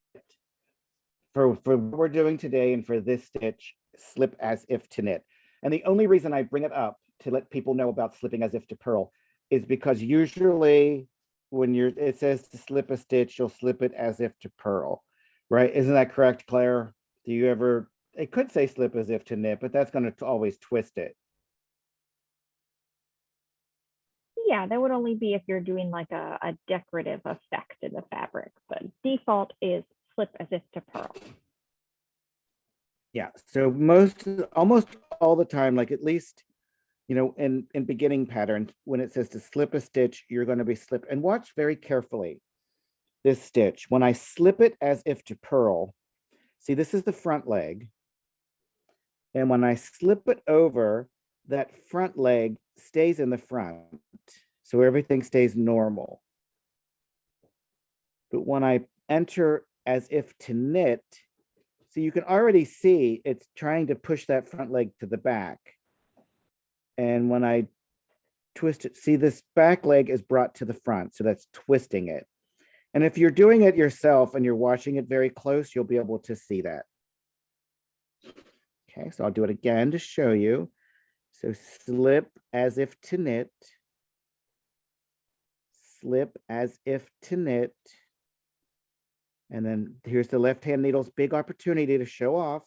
For what we're doing today and for this stitch, slip as if to knit. And the only reason I bring it up to let people know about slipping as if to purl is because usually when it says to slip a stitch, you'll slip it as if to purl, right? Isn't that correct, Claire? Do you ever, it could say slip as if to knit, but that's going to always twist it. Yeah, that would only be if you're doing like a decorative effect in the fabric, but default is slip as if to purl. Yeah, so almost all the time, like at least, you know, in beginning patterns, when it says to slip a stitch, you're going to be slip, and watch very carefully this stitch. When I slip it as if to purl, see, this is the front leg. And when I slip it over, that front leg stays in the front. So everything stays normal. But when I enter as if to knit, so you can already see it's trying to push that front leg to the back. And when I twist it, see this back leg is brought to the front, so that's twisting it. And if you're doing it yourself and you're watching it very close, you'll be able to see that. Okay, so I'll do it again to show you. So slip as if to knit, slip as if to knit. And then here's the left-hand needle's big opportunity to show off.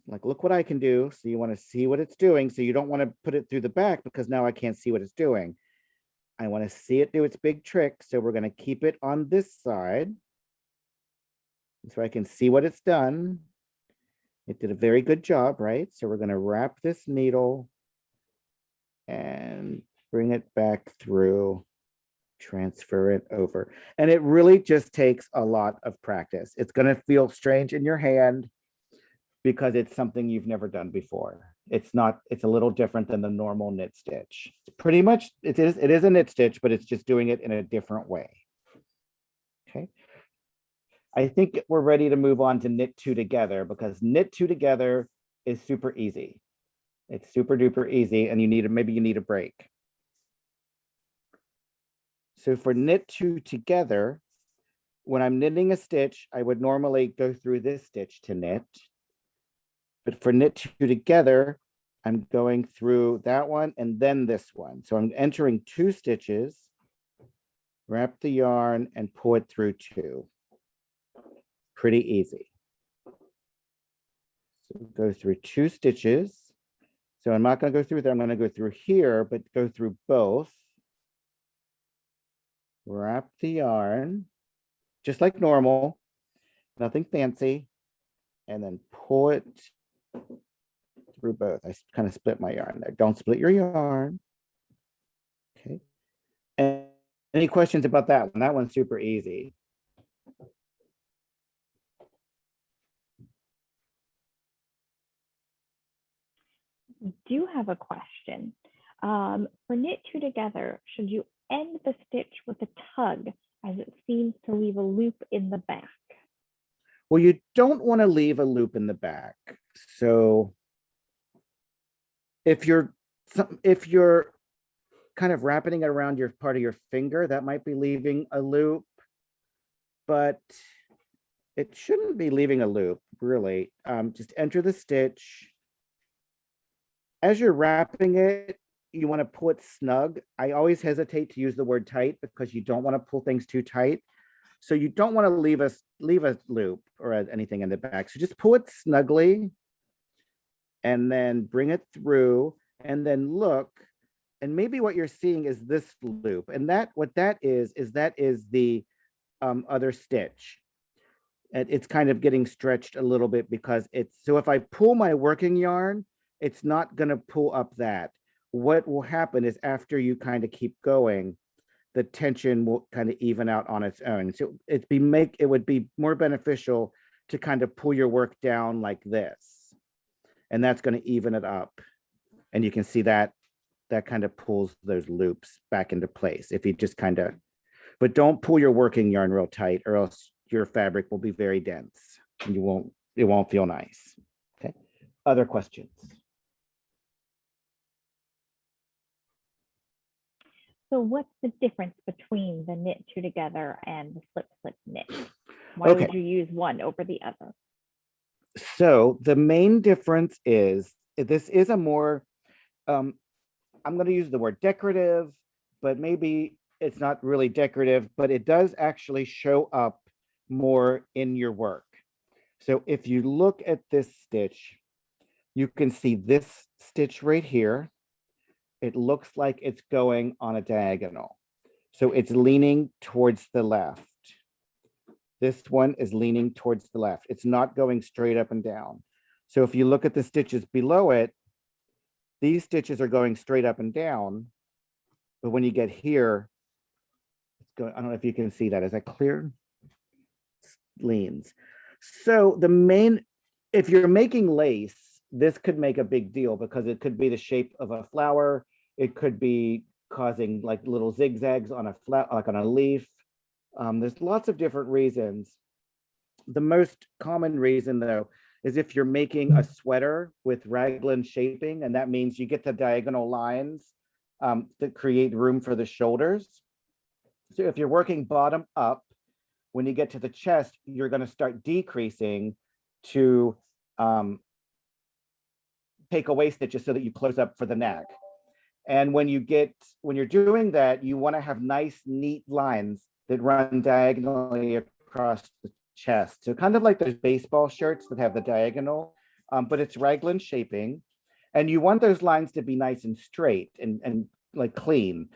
Like, look what I can do. So you want to see what it's doing. So you don't want to put it through the back because now I can't see what it's doing. I want to see it do its big trick. So we're going to keep it on this side so I can see what it's done. It did a very good job, right? So we're going to wrap this needle and bring it back through, transfer it over. And it really just takes a lot of practice. It's going to feel strange in your hand because it's something you've never done before. It's a little different than the normal knit stitch. Pretty much it is a knit stitch, but it's just doing it in a different way. Okay. I think we're ready to move on to knit two together because knit two together is super easy. It's super duper easy and maybe you need a break. So for knit two together, when I'm knitting a stitch, I would normally go through this stitch to knit. But for knit two together, I'm going through that one and then this one. So I'm entering 2 stitches, wrap the yarn and pull it through 2. Pretty easy. So go through 2 stitches. So I'm not going to go through there. I'm going to go through here, but go through both. Wrap the yarn, just like normal, nothing fancy, and then pull it through both. I kind of split my yarn there. Don't split your yarn. Okay. And any questions about that one? That one's super easy. I do have a question. For knit two together, should you end the stitch with a tug as it seems to leave a loop in the back? Well, you don't want to leave a loop in the back. So if you're kind of wrapping it around your part of your finger, that might be leaving a loop, but it shouldn't be leaving a loop, really. Just enter the stitch. As you're wrapping it, you want to pull it snug. I always hesitate to use the word tight because you don't want to pull things too tight. So you don't want to leave a loop or anything in the back. So just pull it snugly and then bring it through and then look. And maybe what you're seeing is this loop. And what that is the other stitch. And it's kind of getting stretched a little bit because so if I pull my working yarn, it's not going to pull up that. What will happen is after you kind of keep going, the tension will kind of even out on its own. So it would be more beneficial to kind of pull your work down like this. And that's going to even it up. And you can see that kind of pulls those loops back into place. If you just but don't pull your working yarn real tight or else your fabric will be very dense and it won't feel nice. Okay. Other questions? So what's the difference between the knit two together and the slip slip knit? Why would you use one over the other? So the main difference is this is a more, I'm going to use the word decorative, but maybe it's not really decorative, but it does actually show up more in your work. So if you look at this stitch, you can see this stitch right here. It looks like it's going on a diagonal. So it's leaning towards the left. This one is leaning towards the left. It's not going straight up and down. So if you look at the stitches below it, these stitches are going straight up and down. But when you get here, it's going, I don't know if you can see that. Is that clear? It leans. So if you're making lace, this could make a big deal because it could be the shape of a flower. It could be causing like little zigzags on like on a leaf. There's lots of different reasons. The most common reason though is if you're making a sweater with raglan shaping, and that means you get the diagonal lines that create room for the shoulders. So if you're working bottom up, when you get to the chest, you're going to start decreasing to take away stitches so that you close up for the neck. And when you're doing that, you want to have nice, neat lines that run diagonally across the chest. So kind of like those baseball shirts that have the diagonal, but it's raglan shaping. And you want those lines to be nice and straight and like clean.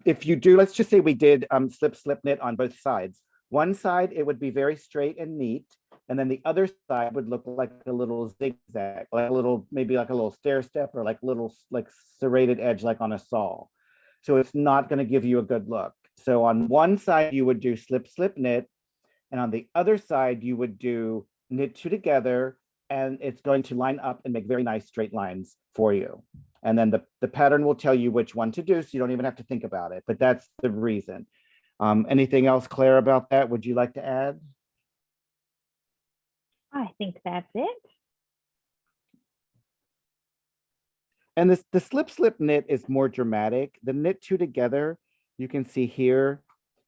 If you do, let's just say we did slip knit on both sides. One side, it would be very straight and neat. And then the other side would look like a little zigzag, like a little, maybe like a little stair step or like little like serrated edge, like on a saw. So it's not going to give you a good look. So on one side, you would do slip knit. And on the other side, you would do knit two together, and it's going to line up and make very nice straight lines for you. And then the pattern will tell you which one to do, so you don't even have to think about it, but that's the reason. Anything else, Claire, about that? Would you like to add? I think that's it. And the slip knit is more dramatic. The knit two together, you can see here,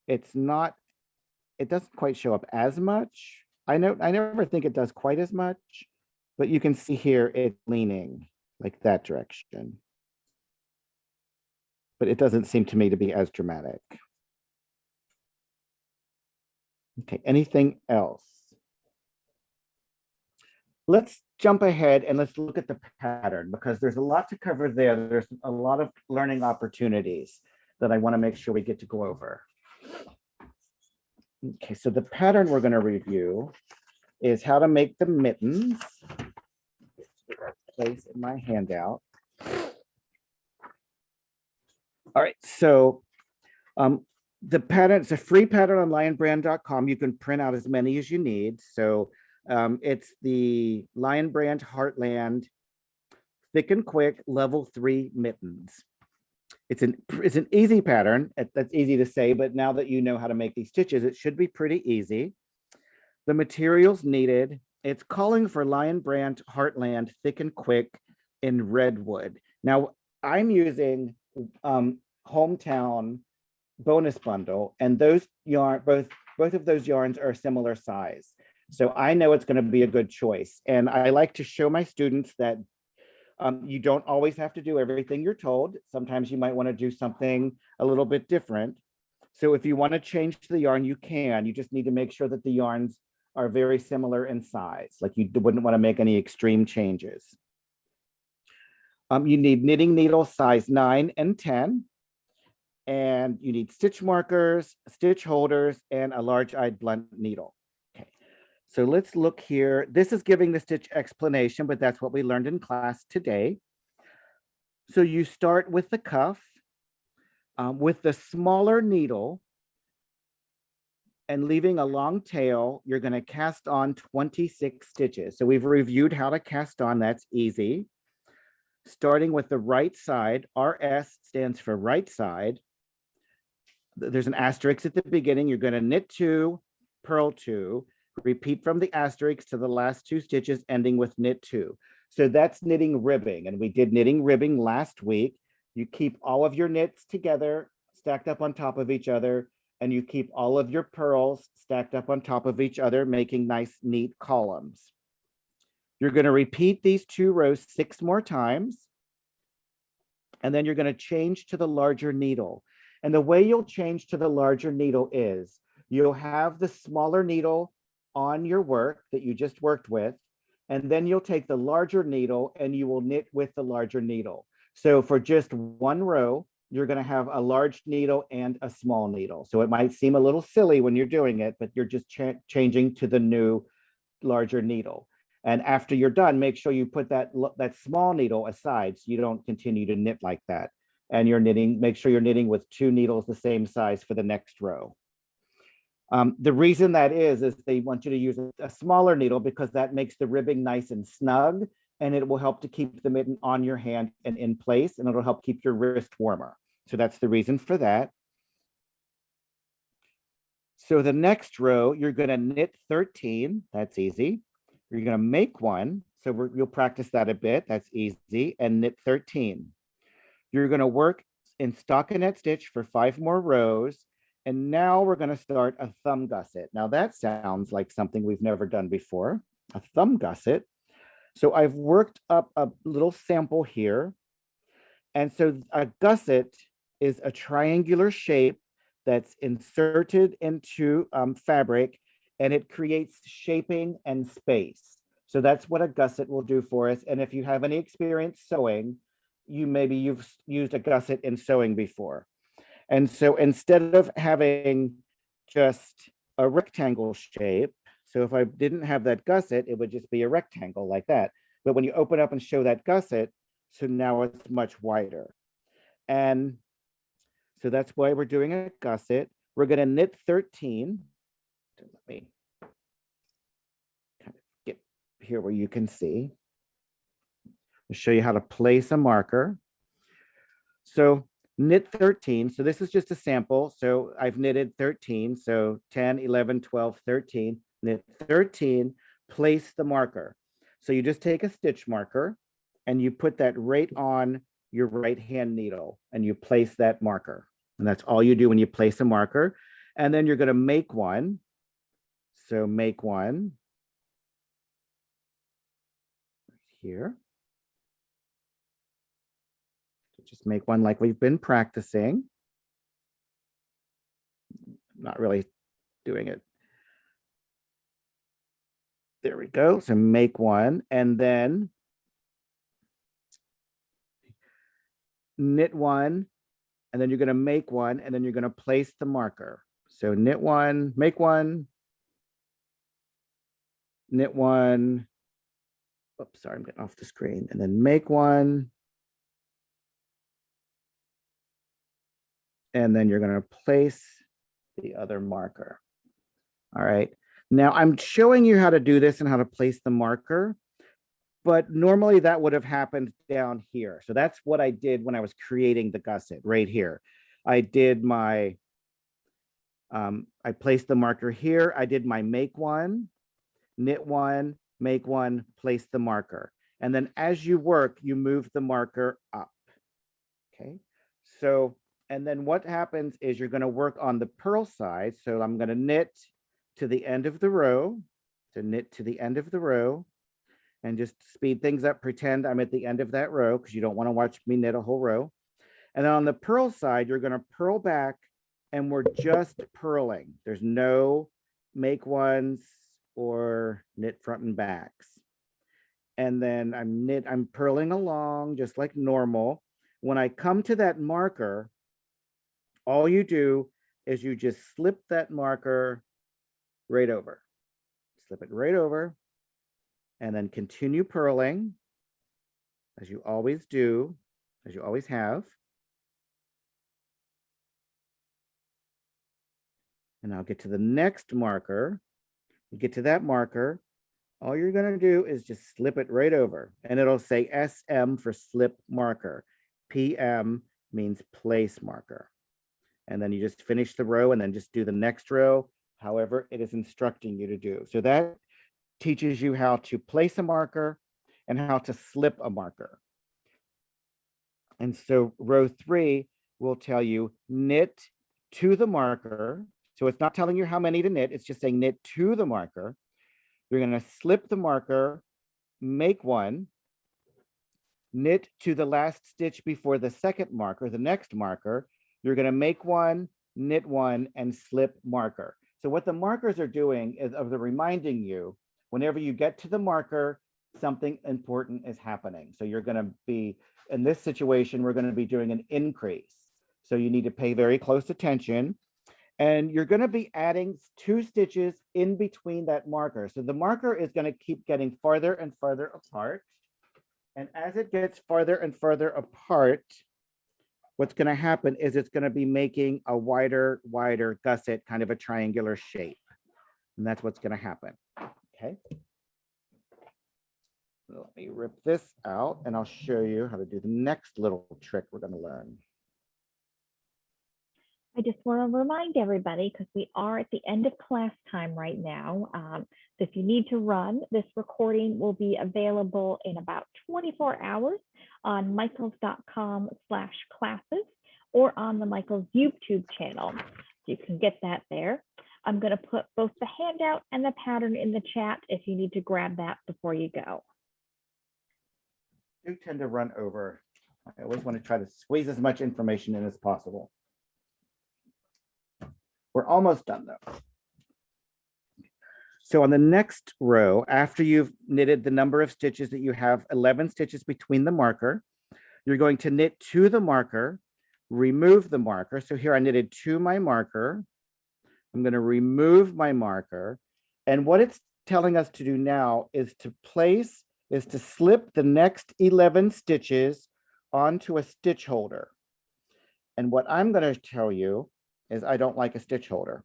it doesn't quite show up as much. I never think it does quite as much, but you can see here it's leaning like that direction. But it doesn't seem to me to be as dramatic. Okay, anything else? Let's jump ahead and let's look at the pattern, because there's a lot to cover there. There's a lot of learning opportunities that I want to make sure we get to go over. Okay, so the pattern we're going to review is how to make the mittens. Place in my handout. All right, so the pattern, it's a free pattern on lionbrand.com. You can print out as many as you need. So it's the Lion Brand Heartland Thick and Quick Level 3 Mittens. It's an easy pattern. That's easy to say, but now that you know how to make these stitches, it should be pretty easy. The materials needed, it's calling for Lion Brand Heartland Thick and Quick in redwood. Now I'm using Hometown bonus bundle, and those yarn, both of those yarns are a similar size. So I know it's going to be a good choice. And I like to show my students that you don't always have to do everything you're told. Sometimes you might want to do something a little bit different. So if you want to change the yarn, you can. You just need to make sure that the yarns are very similar in size. Like you wouldn't want to make any extreme changes. You need knitting needle size 9 and 10. And you need stitch markers, stitch holders, and a large-eyed blunt needle. Okay, so let's look here. This is giving the stitch explanation, but that's what we learned in class today. So you start with the cuff with the smaller needle and leaving a long tail. You're going to cast on 26 stitches. So we've reviewed how to cast on. That's easy. Starting with the right side, RS stands for right side. There's an asterisk at the beginning. You're going to knit 2, purl 2, repeat from the asterisk to the last 2 stitches, ending with knit 2. So that's knitting ribbing, and we did knitting ribbing last week. You keep all of your knits together, stacked up on top of each other, and you keep all of your purls stacked up on top of each other, making nice, neat columns. You're going to repeat these 2 rows 6 more times, and then you're going to change to the larger needle. And the way you'll change to the larger needle is you'll have the smaller needle on your work that you just worked with, and then you'll take the larger needle and you will knit with the larger needle. So for just 1 row, you're going to have a large needle and a small needle. So it might seem a little silly when you're doing it, but you're just changing to the new larger needle. And after you're done, make sure you put that small needle aside so you don't continue to knit like that. And you're knitting, make sure you're knitting with 2 needles the same size for the next row. The reason that is they want you to use a smaller needle because that makes the ribbing nice and snug, and it will help to keep the mitten on your hand and in place, and it'll help keep your wrist warmer. So that's the reason for that. So the next row, you're going to knit 13. That's easy. You're going to make one. So you'll practice that a bit. That's easy. And knit 13. You're going to work in stockinette stitch for 5 more rows. And now we're going to start a thumb gusset. Now that sounds like something we've never done before, a thumb gusset. So I've worked up a little sample here. And so a gusset is a triangular shape that's inserted into fabric, and it creates shaping and space. So that's what a gusset will do for us. And if you have any experience sewing, you've used a gusset in sewing before. And so instead of having just a rectangle shape, so if I didn't have that gusset, it would just be a rectangle like that. But when you open up and show that gusset, so now it's much wider. And so that's why we're doing a gusset. We're going to knit 13. Let me kind of get here where you can see. I'll show you how to place a marker. So knit 13. So this is just a sample. So I've knitted 13. So 10, 11, 12, 13. Knit 13, place the marker. So you just take a stitch marker and you put that right on your right hand needle and you place that marker. And that's all you do when you place a marker. And then you're going to make one. So make one here. So just make one like we've been practicing. I'm not really doing it. There we go. So make one and then knit one, and then you're going to make one, and then you're going to place the marker. So knit one, make one, knit one. Oops, sorry, I'm getting off the screen. And then make one. And then you're going to place the other marker. All right. Now I'm showing you how to do this and how to place the marker, but normally that would have happened down here. So that's what I did when I was creating the gusset right here. I did my, I placed the marker here. I did my make one, knit one, make one, place the marker. And then as you work, you move the marker up. Okay. So, and then what happens is you're going to work on the purl side. So I'm going to knit to the end of the row, to knit to the end of the row, and just speed things up. Pretend I'm at the end of that row because you don't want to watch me knit a whole row. And then on the purl side, you're going to purl back and we're just purling. There's no make ones or knit front and backs. And then I'm purling along just like normal. When I come to that marker, all you do is you just slip that marker right over. Slip it right over and then continue purling as you always do, as you always have. And I'll get to the next marker. You get to that marker, all you're going to do is just slip it right over and it'll say SM for slip marker. PM means place marker. And then you just finish the row and then just do the next row, however it is instructing you to do. So that teaches you how to place a marker and how to slip a marker. And so row 3 will tell you knit to the marker. So it's not telling you how many to knit, it's just saying knit to the marker. You're going to slip the marker, make one, knit to the last stitch before the second marker, the next marker. You're going to make one, knit one, and slip marker. So what the markers are doing is they're reminding you whenever you get to the marker, something important is happening. So you're going to be, in this situation, we're going to be doing an increase. So you need to pay very close attention. And you're going to be adding 2 stitches in between that marker. So the marker is going to keep getting farther and farther apart. And as it gets farther and farther apart, what's going to happen is it's going to be making a wider gusset, kind of a triangular shape. And that's what's going to happen. Okay. Let me rip this out and I'll show you how to do the next little trick we're going to learn. I just want to remind everybody, because we are at the end of class time right now. So if you need to run, this recording will be available in about 24 hours on michaels.com/classes or on the Michaels YouTube channel. You can get that there. I'm going to put both the handout and the pattern in the chat if you need to grab that before you go. I do tend to run over. I always want to try to squeeze as much information in as possible. We're almost done though. So on the next row, after you've knitted the number of stitches that you have, 11 stitches between the marker, you're going to knit to the marker, remove the marker. So here I knitted to my marker. I'm going to remove my marker. And what it's telling us to do now is to slip the next 11 stitches onto a stitch holder. And what I'm going to tell you is I don't like a stitch holder.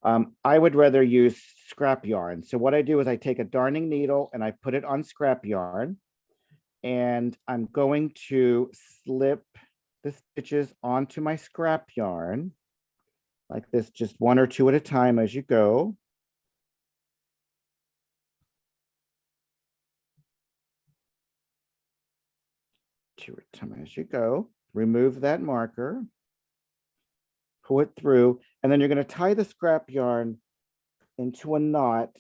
I would rather use scrap yarn. So what I do is I take a darning needle and I put it on scrap yarn, and I'm going to slip the stitches onto my scrap yarn like this, just one or two at a time as you go. Two at a time as you go. Remove that marker, pull it through, and then you're going to tie the scrap yarn into a knot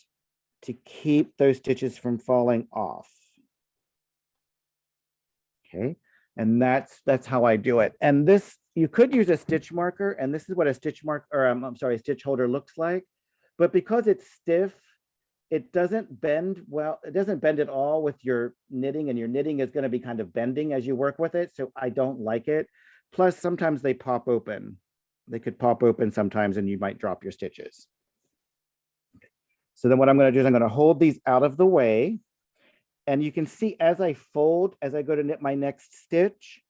to keep those stitches from falling off. Okay, and that's how I do it. And this, you could use a stitch marker, and this is what a stitch mark, or I'm sorry, a stitch holder looks like. But because it's stiff, it doesn't bend well. It doesn't bend at all with your knitting, and your knitting is going to be kind of bending as you work with it. So I don't like it. Plus, sometimes they pop open. They could pop open sometimes, and you might drop your stitches. So then what I'm going to do is I'm going to hold these out of the way. And you can see as I fold, as I go to knit my next stitch,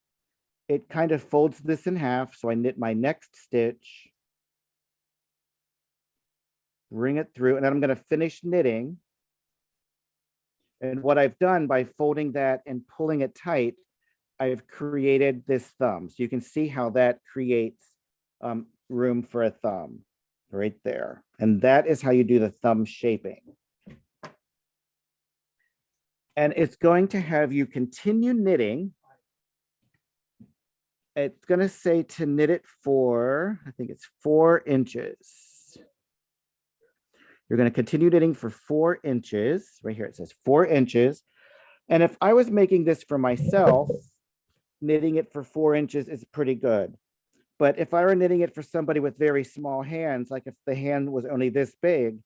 it kind of folds this in half. So I knit my next stitch, bring it through, and then I'm going to finish knitting. And what I've done by folding that and pulling it tight, I've created this thumb. So you can see how that creates room for a thumb right there. And that is how you do the thumb shaping. And it's going to have you continue knitting. It's going to say to knit it for, I think it's 4 inches. You're going to continue knitting for 4 inches. Right here it says 4 inches. And if I was making this for myself, knitting it for 4 inches is pretty good. But if I were knitting it for somebody with very small hands, like if the hand was only this big,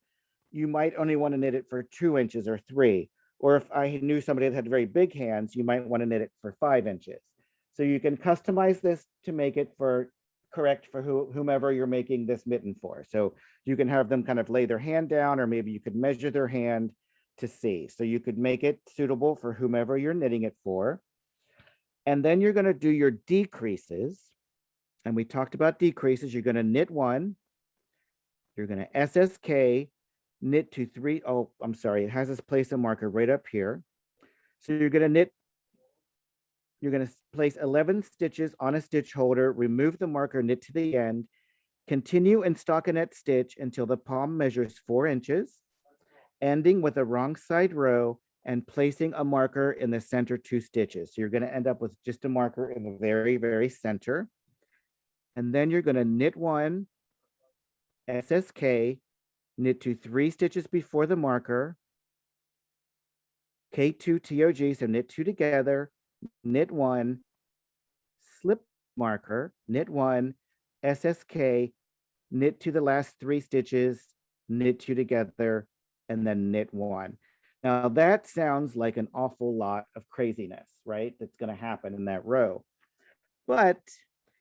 you might only want to knit it for 2 inches or 3. Or if I knew somebody that had very big hands, you might want to knit it for 5 inches. So you can customize this to make it correct for whomever you're making this mitten for. So you can have them kind of lay their hand down, or maybe you could measure their hand to see. So you could make it suitable for whomever you're knitting it for. And then you're going to do your decreases. And we talked about decreases. You're going to knit 1. You're going to SSK, knit to 3. Oh, I'm sorry. It has this place a marker right up here. So you're going to knit. You're going to place 11 stitches on a stitch holder, remove the marker, knit to the end, continue in stockinette stitch until the palm measures 4 inches, ending with a wrong side row and placing a marker in the center 2 stitches. So you're going to end up with just a marker in the very, very center. And then you're going to knit 1, SSK, knit to 3 stitches before the marker, K2 TOG, so knit 2 together, knit 1, slip marker, knit 1, SSK, knit to the last 3 stitches, knit 2 together, and then knit 1. Now that sounds like an awful lot of craziness, right? That's going to happen in that row. But,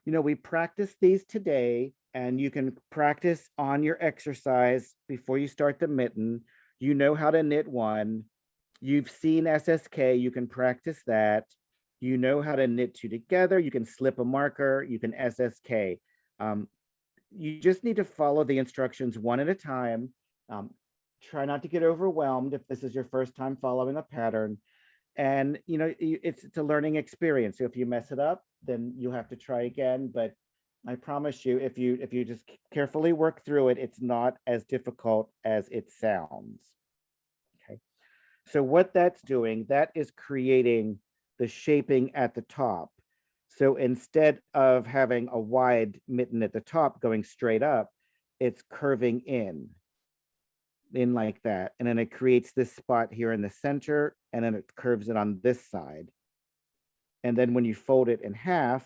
you know, we practiced these today, and you can practice on your exercise before you start the mitten. You know how to knit 1. You've seen SSK, you can practice that. You know how to knit 2 together. You can slip a marker, you can SSK. You just need to follow the instructions one at a time. Try not to get overwhelmed if this is your first time following a pattern. And, you know, it's a learning experience. So if you mess it up, then you'll have to try again. But I promise you, if you just carefully work through it, it's not as difficult as it sounds. Okay. So what that's doing, that is creating the shaping at the top. So instead of having a wide mitten at the top going straight up, it's curving in like that. And then it creates this spot here in the center, and then it curves it on this side. And then when you fold it in half,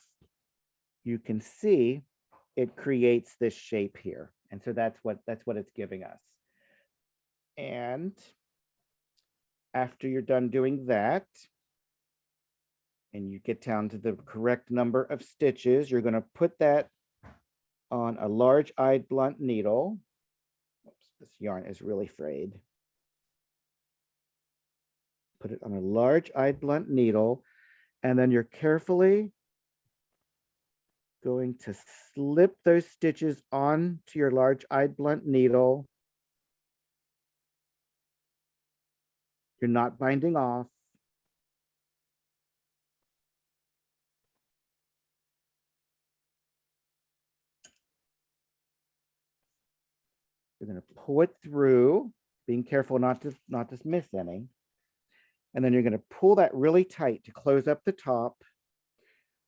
you can see it creates this shape here. And so that's what it's giving us. And after you're done doing that, and you get down to the correct number of stitches, you're going to put that on a large-eyed blunt needle. Oops, this yarn is really frayed. Put it on a large-eyed blunt needle, and then you're carefully going to slip those stitches onto your large-eyed blunt needle. You're not binding off. You're going to pull it through, being careful not to miss any. And then you're going to pull that really tight to close up the top.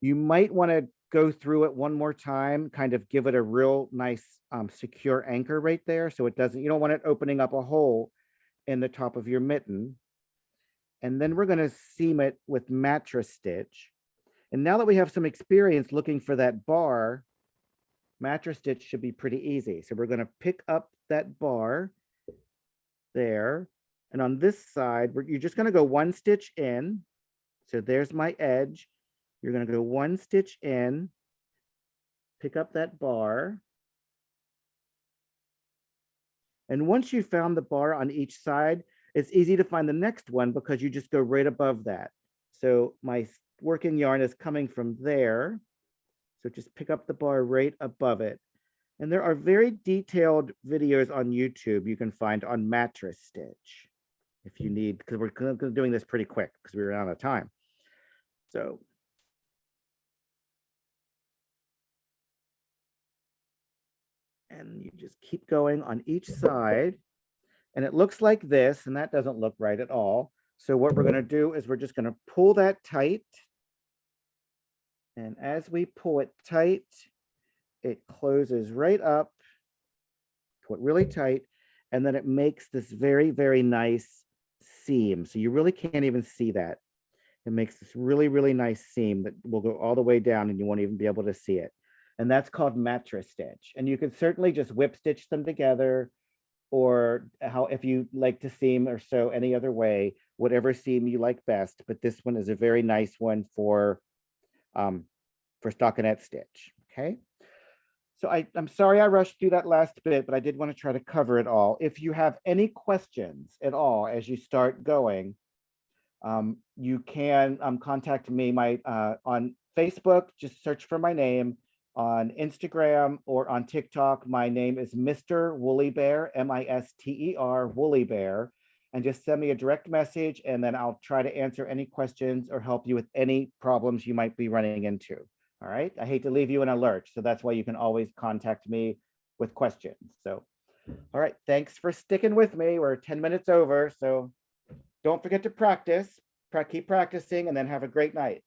You might want to go through it one more time, kind of give it a real nice secure anchor right there. So it doesn't, you don't want it opening up a hole in the top of your mitten. And then we're going to seam it with mattress stitch. And now that we have some experience looking for that bar, mattress stitch should be pretty easy. So we're going to pick up that bar there. And on this side, you're just going to go one stitch in. So there's my edge. You're going to go one stitch in, pick up that bar. And once you found the bar on each side, it's easy to find the next one because you just go right above that. So my working yarn is coming from there. So just pick up the bar right above it. And there are very detailed videos on YouTube you can find on mattress stitch if you need, because we're doing this pretty quick because we're out of time. So and you just keep going on each side. And it looks like this, and that doesn't look right at all. So what we're going to do is we're just going to pull that tight. And as we pull it tight, it closes right up, pull it really tight, and then it makes this very, very nice seam. So you really can't even see that. It makes this really, really nice seam that will go all the way down and you won't even be able to see it. And that's called mattress stitch. And you can certainly just whip stitch them together, or how, if you like to seam or sew any other way, whatever seam you like best. But this one is a very nice one for stockinette stitch. Okay. So I'm sorry I rushed through that last bit, but I did want to try to cover it all. If you have any questions at all as you start going, you can contact me on Facebook. Just search for my name. On Instagram or on TikTok, my name is Mr. Woolly Bear, Mister Woolly Bear, and just send me a direct message, and then I'll try to answer any questions or help you with any problems you might be running into. All right. I hate to leave you in a lurch, so that's why you can always contact me with questions. So, all right. Thanks for sticking with me. We're 10 minutes over, so don't forget to practice. Keep practicing, and then have a great night.